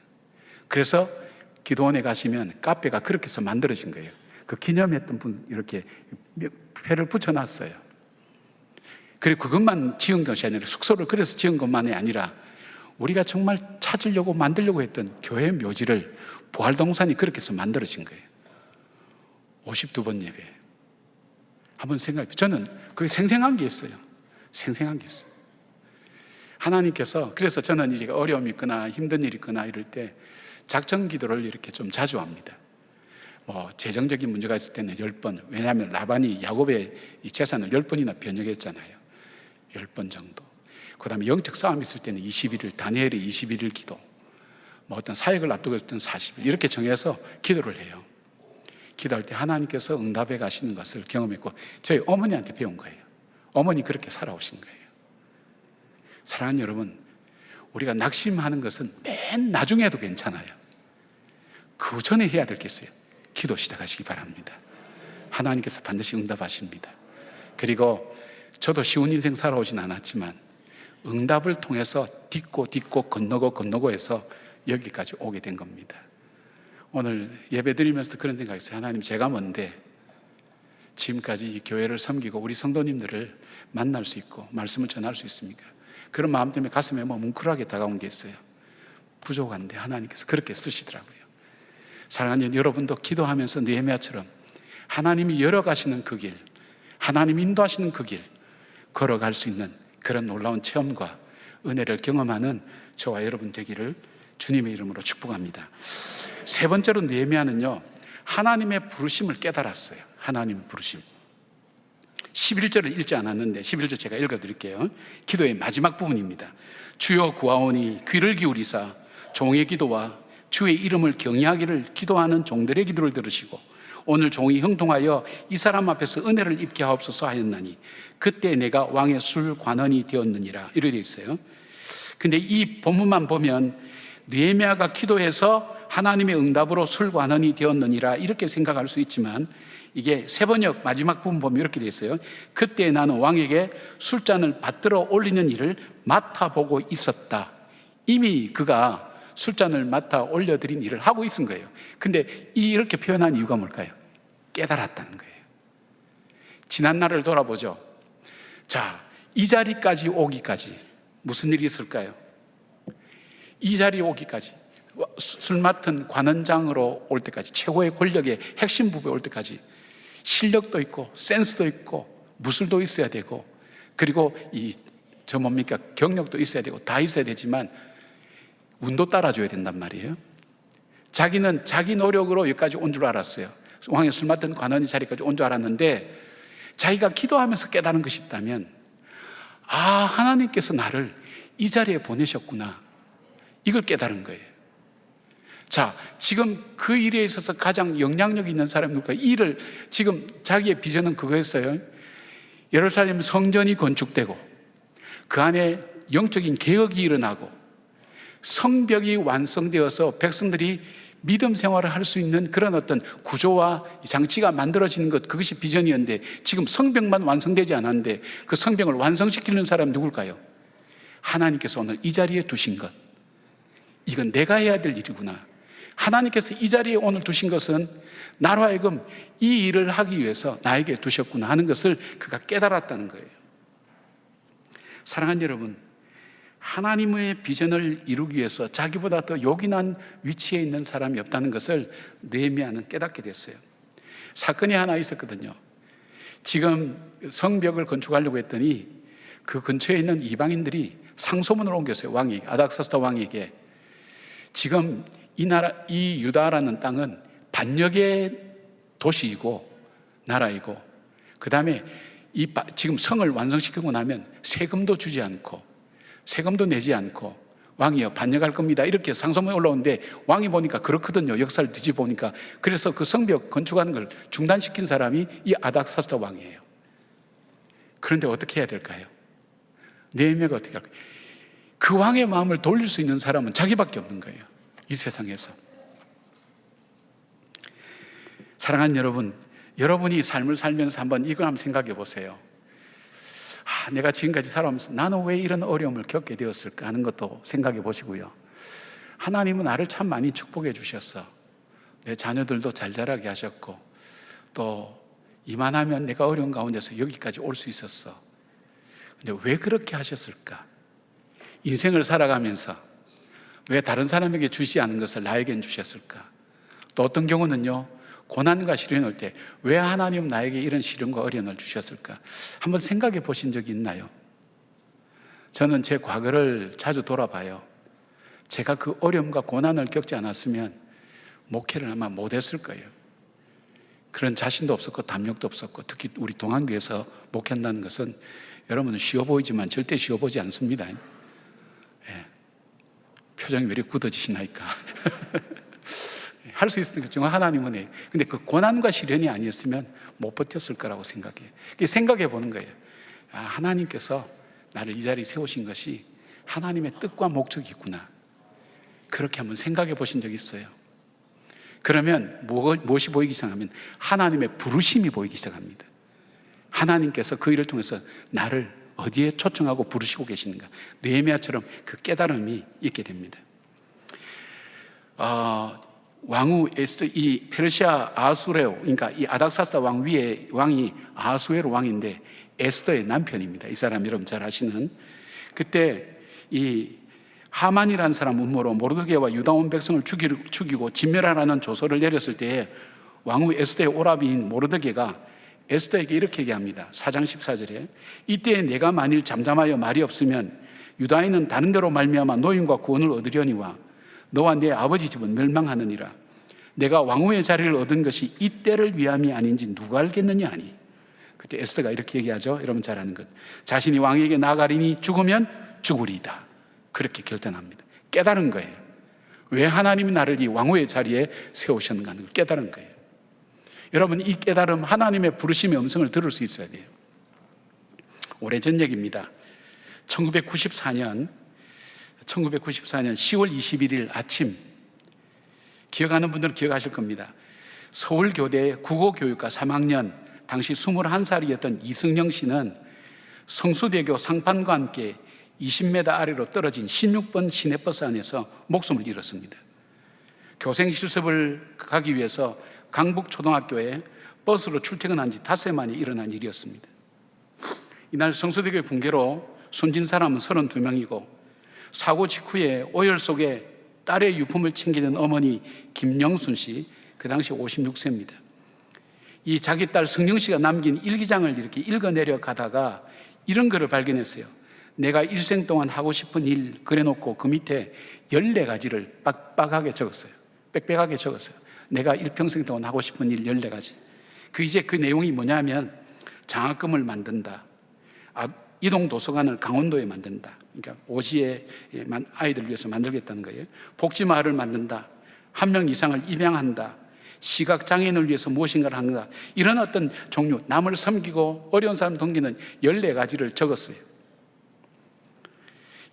그래서 기도원에 가시면 카페가 그렇게 해서 만들어진 거예요. 그 기념했던 분 이렇게 표를 붙여놨어요. 그리고 그것만 지은 것이 아니라, 숙소를 그래서 지은 것만이 아니라, 우리가 정말 찾으려고 만들려고 했던 교회 묘지를 부활동산이 그렇게 해서 만들어진 거예요. 52번 예배. 한번 생각해. 저는 그게 생생한 게 있어요. 생생한 게 있어요. 하나님께서, 그래서 저는 이제 어려움이 있거나 힘든 일이 있거나 이럴 때 작정 기도를 이렇게 좀 자주 합니다. 뭐 재정적인 문제가 있을 때는 10번. 왜냐하면 라반이 야곱의 이 재산을 10번이나 변형했잖아요. 10번 정도. 그 다음에 영적 싸움이 있을 때는 21일, 다니엘의 21일 기도, 뭐 어떤 사역을 앞두고 있을 때는 40일, 이렇게 정해서 기도를 해요. 기도할 때 하나님께서 응답해 가시는 것을 경험했고, 저희 어머니한테 배운 거예요. 어머니 그렇게 살아오신 거예요. 사랑하는 여러분, 우리가 낙심하는 것은 맨 나중에 해도 괜찮아요. 그 전에 해야 될 게 있어요. 기도 시작하시기 바랍니다. 하나님께서 반드시 응답하십니다. 그리고 저도 쉬운 인생 살아오진 않았지만 응답을 통해서 딛고 건너고 해서 여기까지 오게 된 겁니다. 오늘 예배 드리면서 그런 생각이 있어요. 하나님, 제가 뭔데 지금까지 이 교회를 섬기고 우리 성도님들을 만날 수 있고 말씀을 전할 수 있습니까? 그런 마음 때문에 가슴에 뭉클하게 다가온 게 있어요. 부족한데 하나님께서 그렇게 쓰시더라고요. 사랑하는 여러분도 기도하면서 느헤미야처럼 하나님이 열어가시는 그 길, 하나님 인도하시는 그 길 걸어갈 수 있는 그런 놀라운 체험과 은혜를 경험하는 저와 여러분 되기를 주님의 이름으로 축복합니다. 세 번째로 느헤미야는요, 하나님의 부르심을 깨달았어요. 하나님의 부르심. 11절을 읽지 않았는데 11절 제가 읽어드릴게요. 기도의 마지막 부분입니다. 주여 구하오니 귀를 기울이사 종의 기도와 주의 이름을 경외하기를 기도하는 종들의 기도를 들으시고 오늘 종이 형통하여 이 사람 앞에서 은혜를 입게 하옵소서 하였나니 그때 내가 왕의 술 관원이 되었느니라. 이렇게 되어 있어요. 근데 이 본문만 보면 느헤미야가 기도해서 하나님의 응답으로 술 관원이 되었느니라 이렇게 생각할 수 있지만 이게 세번역 마지막 부분 보면 이렇게 되어 있어요. 그때 나는 왕에게 술잔을 받들어 올리는 일을 맡아보고 있었다. 이미 그가 술잔을 맡아 올려드린 일을 하고 있은 거예요. 근데 이렇게 표현한 이유가 뭘까요? 깨달았다는 거예요. 지난 날을 돌아보죠. 자, 이 자리까지 오기까지 무슨 일이 있을까요? 이 자리에 오기까지, 술 맡은 관원장으로 올 때까지, 최고의 권력의 핵심 부부에 올 때까지 실력도 있고 센스도 있고 무술도 있어야 되고 그리고 경력도 있어야 되고 다 있어야 되지만 운도 따라줘야 된단 말이에요. 자기는 자기 노력으로 여기까지 온 줄 알았어요. 왕의 술 맡은 관원이 자리까지 온 줄 알았는데 자기가 기도하면서 깨달은 것이 있다면 하나님께서 나를 이 자리에 보내셨구나, 이걸 깨달은 거예요. 자, 지금 그 일에 있어서 가장 영향력 있는 사람이 누굴까요? 이 일을 지금 자기의 비전은 그거였어요. 예루살렘 성전이 건축되고 그 안에 영적인 개혁이 일어나고 성벽이 완성되어서 백성들이 믿음 생활을 할 수 있는 그런 어떤 구조와 장치가 만들어지는 것, 그것이 비전이었는데 지금 성벽만 완성되지 않았는데 그 성벽을 완성시키는 사람이 누굴까요? 하나님께서 오늘 이 자리에 두신 것, 이건 내가 해야 될 일이구나. 하나님께서 이 자리에 오늘 두신 것은 나로 하여금 이 일을 하기 위해서 나에게 두셨구나 하는 것을 그가 깨달았다는 거예요. 사랑하는 여러분, 하나님의 비전을 이루기 위해서 자기보다 더 요긴한 위치에 있는 사람이 없다는 것을 느헤미야는 깨닫게 됐어요. 사건이 하나 있었거든요. 지금 성벽을 건축하려고 했더니 그 근처에 있는 이방인들이 상소문을 옮겼어요. 왕에게, 아닥사스다 왕에게. 지금 이 유다라는 땅은 반역의 도시이고 나라이고, 그 다음에 지금 성을 완성시키고 나면 세금도 주지 않고 세금도 내지 않고 왕이여 반역할 겁니다, 이렇게 상소문이 올라오는데 왕이 보니까 그렇거든요. 역사를 뒤집어보니까. 그래서 그 성벽 건축하는 걸 중단시킨 사람이 이 아닥사스다 왕이에요. 그런데 어떻게 해야 될까요? 느헤미야가 어떻게 할까요? 그 왕의 마음을 돌릴 수 있는 사람은 자기밖에 없는 거예요, 이 세상에서. 사랑하는 여러분, 여러분이 삶을 살면서 한번 이걸 한번 생각해 보세요. 내가 지금까지 살아오면서 나는 왜 이런 어려움을 겪게 되었을까 하는 것도 생각해 보시고요. 하나님은 나를 참 많이 축복해 주셨어. 내 자녀들도 잘 자라게 하셨고 또 이만하면 내가 어려운 가운데서 여기까지 올 수 있었어. 근데 왜 그렇게 하셨을까? 인생을 살아가면서 왜 다른 사람에게 주지 않은 것을 나에겐 주셨을까? 또 어떤 경우는요, 고난과 시련이 올 때 왜 하나님 나에게 이런 시련과 어려움을 주셨을까? 한번 생각해 보신 적이 있나요? 저는 제 과거를 자주 돌아봐요. 제가 그 어려움과 고난을 겪지 않았으면 목회를 아마 못했을 거예요. 그런 자신도 없었고 담력도 없었고, 특히 우리 동안교회에서 목회한다는 것은 여러분은 쉬워 보이지만 절대 쉬워 보지 않습니다. 표정이 왜 이렇게 굳어지시나이까? 할 수 있으니까 정말 하나님은 해. 근데 그 고난과 시련이 아니었으면 못 버텼을 거라고 생각해요. 생각해 보는 거예요. 하나님께서 나를 이 자리에 세우신 것이 하나님의 뜻과 목적이 있구나. 그렇게 한번 생각해 보신 적이 있어요. 그러면 무엇이 보이기 시작하면 하나님의 부르심이 보이기 시작합니다. 하나님께서 그 일을 통해서 나를 어디에 초청하고 부르시고 계시는가, 느헤미야처럼 그 깨달음이 있게 됩니다. 왕후 에스더, 이 페르시아 아수에로, 그러니까 이 아닥사스다 왕 위에 왕이 아수에로 왕인데 에스더의 남편입니다. 이 사람 여러분 잘 아시는. 그때 이 하만이라는 사람 음모로 모르드게와 유다 온 백성을 죽이고 진멸하라는 조서를 내렸을 때에 왕후 에스더의 오라비인 모르드게가 에스더에게 이렇게 얘기합니다. 4장 14절에 이때에 내가 만일 잠잠하여 말이 없으면 유다인은 다른 데로 말미암아 노임과 구원을 얻으려니와 너와 내 아버지 집은 멸망하느니라. 내가 왕후의 자리를 얻은 것이 이때를 위함이 아닌지 누가 알겠느냐 하니. 그때 에스더가 이렇게 얘기하죠. 여러분 잘 아는 것. 자신이 왕에게 나가리니 죽으면 죽으리이다. 그렇게 결단합니다. 깨달은 거예요. 왜 하나님이 나를 이 왕후의 자리에 세우셨는가 하는 걸 깨달은 거예요. 여러분, 이 깨달음, 하나님의 부르심의 음성을 들을 수 있어야 돼요. 오래전 얘기입니다. 1994년 10월 21일 아침, 기억하는 분들은 기억하실 겁니다. 서울교대 국어교육과 3학년, 당시 21살이었던 이승영 씨는 성수대교 상판과 함께 20m 아래로 떨어진 16번 시내버스 안에서 목숨을 잃었습니다. 교생 실습을 가기 위해서 강북초등학교에 버스로 출퇴근한 지 닷새 만에 일어난 일이었습니다. 이날 성수대교 붕괴로 숨진 사람은 32명이고 사고 직후에 오열 속에 딸의 유품을 챙기던 어머니 김영순 씨, 그 당시 56세입니다. 이 자기 딸 승영 씨가 남긴 일기장을 이렇게 읽어내려 가다가 이런 글을 발견했어요. 내가 일생 동안 하고 싶은 일 그려놓고 그 밑에 14가지를 빡빡하게 적었어요. 빽빽하게 적었어요. 내가 일평생 동안 하고 싶은 일 14가지. 그 내용이 뭐냐면 장학금을 만든다. 이동 도서관을 강원도에 만든다. 그러니까 오지에 아이들을 위해서 만들겠다는 거예요. 복지마을을 만든다. 1명 이상을 입양한다. 시각장애인을 위해서 무엇인가를 한다. 이런 어떤 종류, 남을 섬기고 어려운 사람 돕기는 14가지를 적었어요.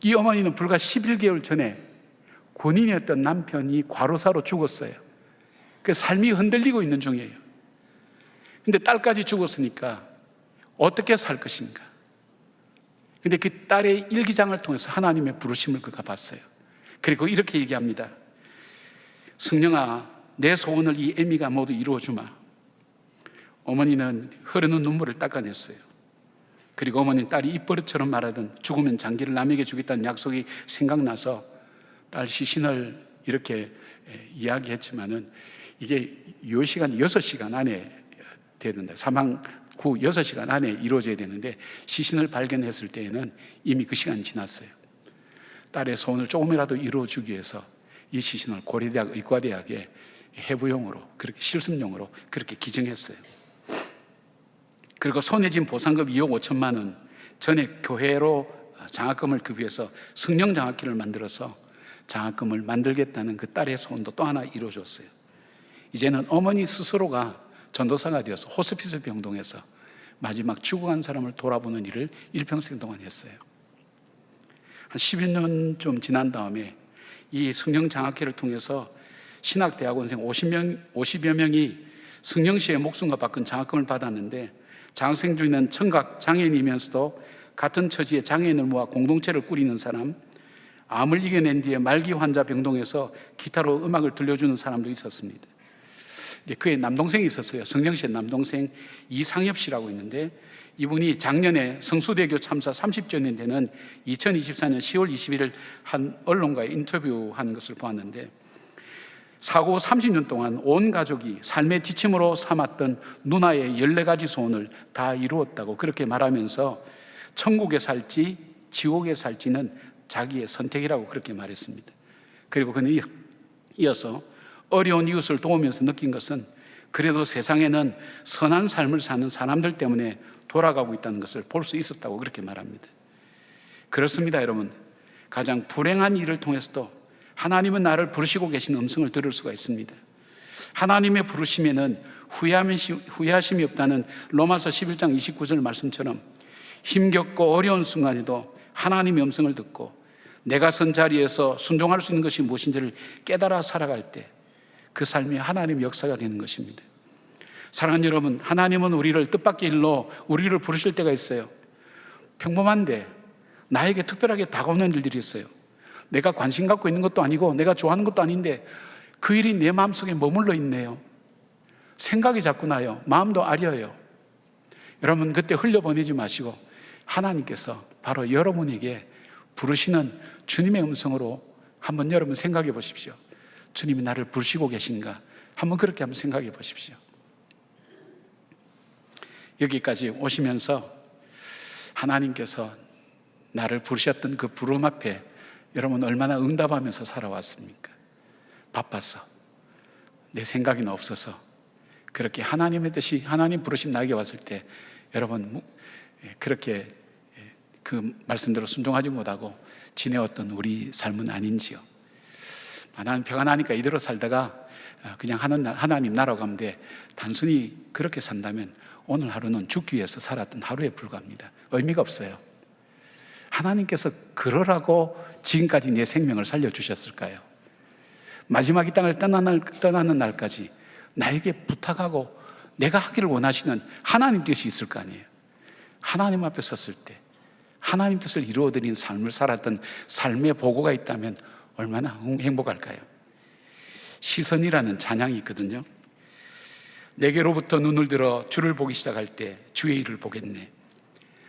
이 어머니는 불과 11개월 전에 군인이었던 남편이 과로사로 죽었어요. 그 삶이 흔들리고 있는 중이에요. 근데 딸까지 죽었으니까 어떻게 살 것인가. 근데 그 딸의 일기장을 통해서 하나님의 부르심을 그가 봤어요. 그리고 이렇게 얘기합니다. 승영아, 내 소원을 이 애미가 모두 이루어주마. 어머니는 흐르는 눈물을 닦아냈어요. 그리고 어머니는 딸이 입버릇처럼 말하던 죽으면 장기를 남에게 주겠다는 약속이 생각나서 딸 시신을 이렇게 이야기했지만은 이게 요시간 6시간 안에 돼야 된다. 사망 후 6시간 안에 이루어져야 되는데 시신을 발견했을 때에는 이미 그 시간이 지났어요. 딸의 소원을 조금이라도 이루어주기 위해서 이 시신을 고려대학 의과대학에 해부용으로, 그렇게 실습용으로 그렇게 기증했어요. 그리고 손에 쥔 보상금 2억 5천만 원, 전에 교회로 장학금을 급여해서 승령 장학기를 만들어서 장학금을 만들겠다는 그 딸의 소원도 또 하나 이루어졌어요. 이제는 어머니 스스로가 전도사가 되어서 호스피스 병동에서 마지막 죽어간 사람을 돌아보는 일을 일평생 동안 했어요. 한 11년쯤 지난 다음에 이 승령 장학회를 통해서 신학대학원생 50여 명이 승령 씨의 목숨과 바꾼 장학금을 받았는데, 장학생 중에는 청각 장애인이면서도 같은 처지의 장애인을 모아 공동체를 꾸리는 사람, 암을 이겨낸 뒤에 말기 환자 병동에서 기타로 음악을 들려주는 사람도 있었습니다. 그의 남동생이 있었어요. 승영 씨의 남동생 이상엽 씨라고 있는데, 이분이 작년에 성수대교 참사 30주년 되는 2024년 10월 21일 한 언론과의 인터뷰한 것을 보았는데, 사고 30년 동안 온 가족이 삶의 지침으로 삼았던 누나의 14가지 소원을 다 이루었다고 그렇게 말하면서 천국에 살지 지옥에 살지는 자기의 선택이라고 그렇게 말했습니다. 그리고 그는 이어서 어려운 이웃을 도우면서 느낀 것은 그래도 세상에는 선한 삶을 사는 사람들 때문에 돌아가고 있다는 것을 볼 수 있었다고 그렇게 말합니다. 그렇습니다, 여러분. 가장 불행한 일을 통해서도 하나님은 나를 부르시고 계신 음성을 들을 수가 있습니다. 하나님의 부르심에는 후회하심이 없다는 로마서 11장 29절 말씀처럼 힘겹고 어려운 순간에도 하나님의 음성을 듣고 내가 선 자리에서 순종할 수 있는 것이 무엇인지를 깨달아 살아갈 때 그 삶이 하나님의 역사가 되는 것입니다. 사랑하는 여러분, 하나님은 우리를 뜻밖의 일로 우리를 부르실 때가 있어요. 평범한데 나에게 특별하게 다가오는 일들이 있어요. 내가 관심 갖고 있는 것도 아니고 내가 좋아하는 것도 아닌데 그 일이 내 마음속에 머물러 있네요. 생각이 자꾸 나요. 마음도 아려요. 여러분, 그때 흘려보내지 마시고 하나님께서 바로 여러분에게 부르시는 주님의 음성으로 한번 여러분 생각해 보십시오. 주님이 나를 부르시고 계신가? 한번 그렇게 한번 생각해 보십시오. 여기까지 오시면서 하나님께서 나를 부르셨던 그 부름 앞에 여러분 얼마나 응답하면서 살아왔습니까? 바빠서, 내 생각이 없어서 그렇게 하나님의 뜻이, 하나님 부르심 나에게 왔을 때 여러분 그렇게 그 말씀대로 순종하지 못하고 지내왔던 우리 삶은 아닌지요? 나는 평안하니까 이대로 살다가 그냥 하나님 나라로 가면 돼. 단순히 그렇게 산다면 오늘 하루는 죽기 위해서 살았던 하루에 불과합니다. 의미가 없어요. 하나님께서 그러라고 지금까지 내 생명을 살려주셨을까요? 마지막 이 땅을 떠나는 날까지 나에게 부탁하고 내가 하기를 원하시는 하나님 뜻이 있을 거 아니에요. 하나님 앞에 섰을 때 하나님 뜻을 이루어드린 삶을 살았던 삶의 보고가 있다면 얼마나 행복할까요? 시선이라는 찬양이 있거든요. 내게로부터 눈을 들어 주를 보기 시작할 때 주의 일을 보겠네.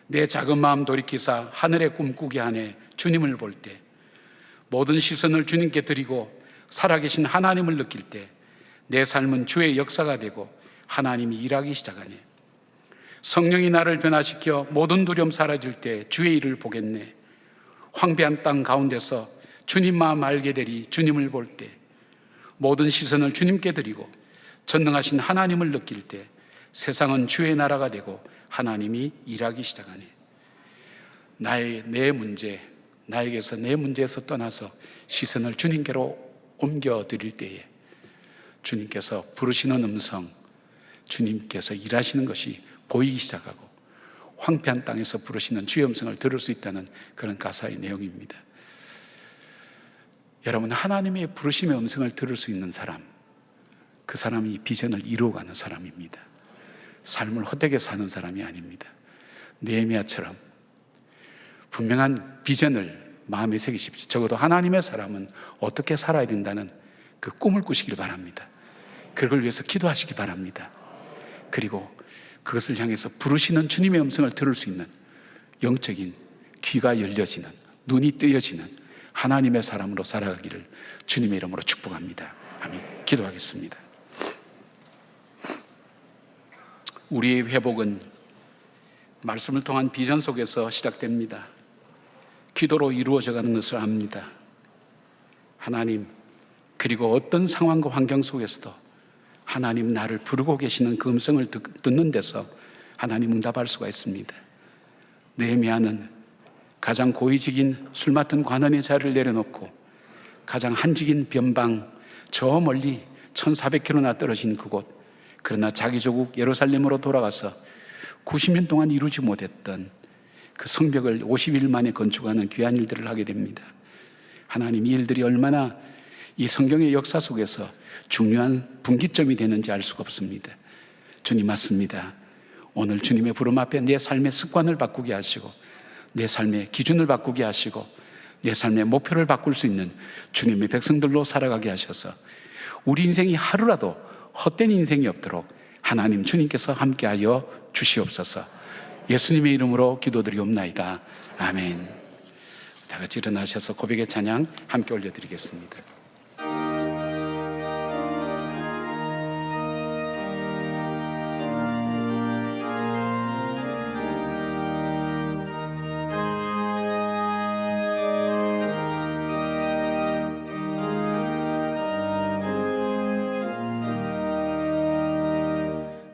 내 작은 마음 돌이키사 하늘의 꿈꾸게 하네. 주님을 볼 때 모든 시선을 주님께 드리고 살아계신 하나님을 느낄 때 내 삶은 주의 역사가 되고 하나님이 일하기 시작하네. 성령이 나를 변화시켜 모든 두려움 사라질 때 주의 일을 보겠네. 황폐한 땅 가운데서 주님 마음 알게 되리. 주님을 볼 때 모든 시선을 주님께 드리고 전능하신 하나님을 느낄 때 세상은 주의 나라가 되고 하나님이 일하기 시작하네. 내 문제, 나에게서 내 문제에서 떠나서 시선을 주님께로 옮겨 드릴 때에 주님께서 부르시는 음성, 주님께서 일하시는 것이 보이기 시작하고 황폐한 땅에서 부르시는 주의 음성을 들을 수 있다는 그런 가사의 내용입니다. 여러분, 하나님의 부르심의 음성을 들을 수 있는 사람, 그 사람이 비전을 이루어가는 사람입니다. 삶을 헛되게 사는 사람이 아닙니다. 느헤미야처럼 분명한 비전을 마음에 새기십시오. 적어도 하나님의 사람은 어떻게 살아야 된다는 그 꿈을 꾸시길 바랍니다. 그걸 위해서 기도하시기 바랍니다. 그리고 그것을 향해서 부르시는 주님의 음성을 들을 수 있는 영적인 귀가 열려지는, 눈이 뜨여지는 하나님의 사람으로 살아가기를 주님의 이름으로 축복합니다. 아멘. 기도하겠습니다. 우리의 회복은 말씀을 통한 비전 속에서 시작됩니다. 기도로 이루어져 가는 것을 압니다. 하나님, 그리고 어떤 상황과 환경 속에서도 하나님 나를 부르고 계시는 그 음성을 듣는 데서 하나님 응답할 수가 있습니다. 느헤미야는 가장 고위직인 술 맡은 관원의 자리를 내려놓고 가장 한직인 변방 저 멀리 1400km나 떨어진 그곳, 그러나 자기 조국 예루살렘으로 돌아가서 90년 동안 이루지 못했던 그 성벽을 50일 만에 건축하는 귀한 일들을 하게 됩니다. 하나님, 이 일들이 얼마나 이 성경의 역사 속에서 중요한 분기점이 되는지 알 수가 없습니다. 주님, 맞습니다. 오늘 주님의 부름 앞에 내 삶의 습관을 바꾸게 하시고 내 삶의 기준을 바꾸게 하시고 내 삶의 목표를 바꿀 수 있는 주님의 백성들로 살아가게 하셔서 우리 인생이 하루라도 헛된 인생이 없도록 하나님 주님께서 함께하여 주시옵소서. 예수님의 이름으로 기도드리옵나이다. 아멘. 다 같이 일어나셔서 고백의 찬양 함께 올려드리겠습니다.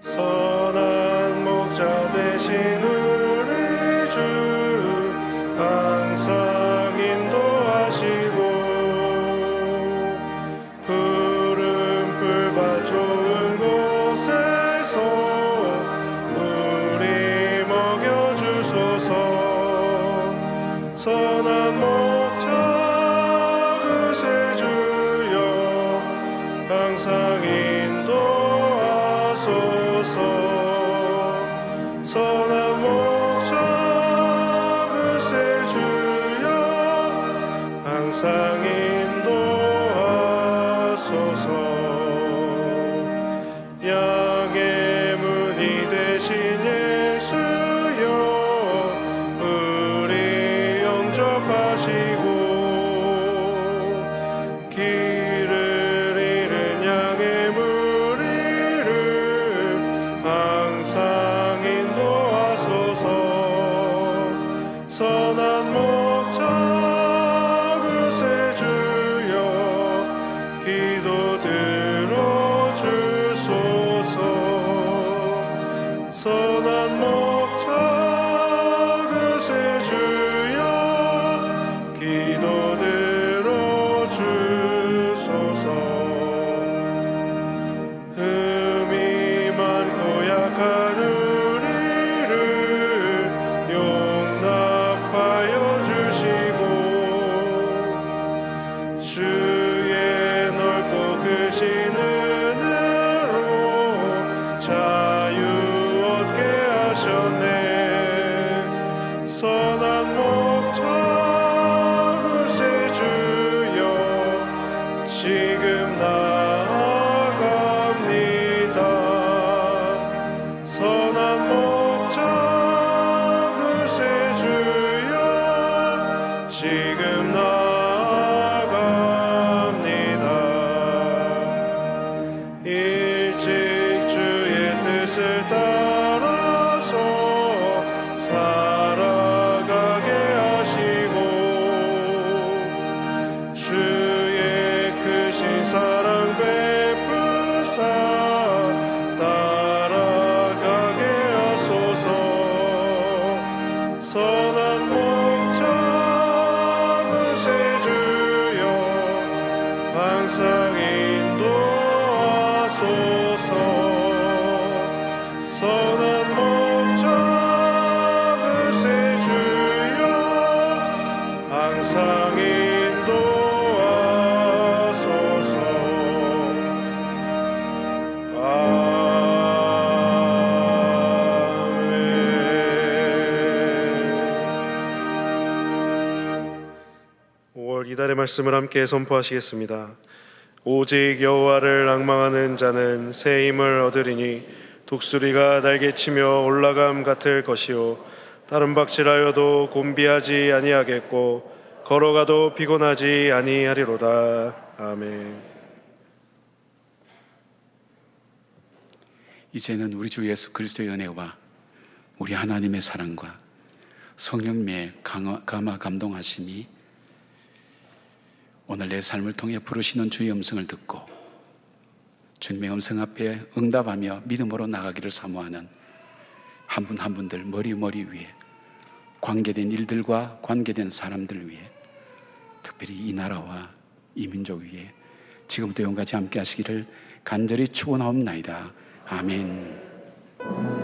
선한 목자 되신 우리 주 항상 인도하시고 푸른 풀밭 좋은 곳에서 우리 먹여주소서. 선한 목자 그새 주여 항상 인도하소서. 선한 목자 그새 주여 항상 인도하소서. 양의 문이 되신 예수여 우리 영접하시고 길을 잃은 양의 무리를 항상 인도하소서. 선한 목자 그새 주여 기도 들어주소서. 선한 목자 그새 주여 기도 들어주소서. 흠이 많고 약한 우리를 용납하여 주시고 주의 넓고 크신 은혜로 자유 얻게 하셨네. 선한 목자 그새 주여 지금 나아갑니다. 선한 목자 그새 주여 지금 나아갑니다. 일찍 주의 뜻을 따라서 살아가게 하시고 주의 크신 사랑 베푸사 따라가게 하소서. 선한 목자 그새 주여 항상 인도하소서. 선한 목자 그새 주여 항상 인도하소서. 아멘. 5월 이달의 말씀을 함께 선포하시겠습니다. 오직 여호와를 앙망하는 자는 새 힘을 얻으리니 독수리가 날개치며 올라감 같을 것이요 다른 박질하여도 곤비하지 아니하겠고 걸어가도 피곤하지 아니하리로다. 아멘. 이제는 우리 주 예수 그리스도의 은혜와 우리 하나님의 사랑과 성령님의 감화 감동하심이 오늘 내 삶을 통해 부르시는 주의 음성을 듣고 주님의 음성 앞에 응답하며 믿음으로 나가기를 사모하는 한 분 한 분들 머리 위에 관계된 일들과 관계된 사람들 위해 특별히 이 나라와 이 민족 위에 지금부터 영까지 함께 하시기를 간절히 축원하옵나이다. 아멘.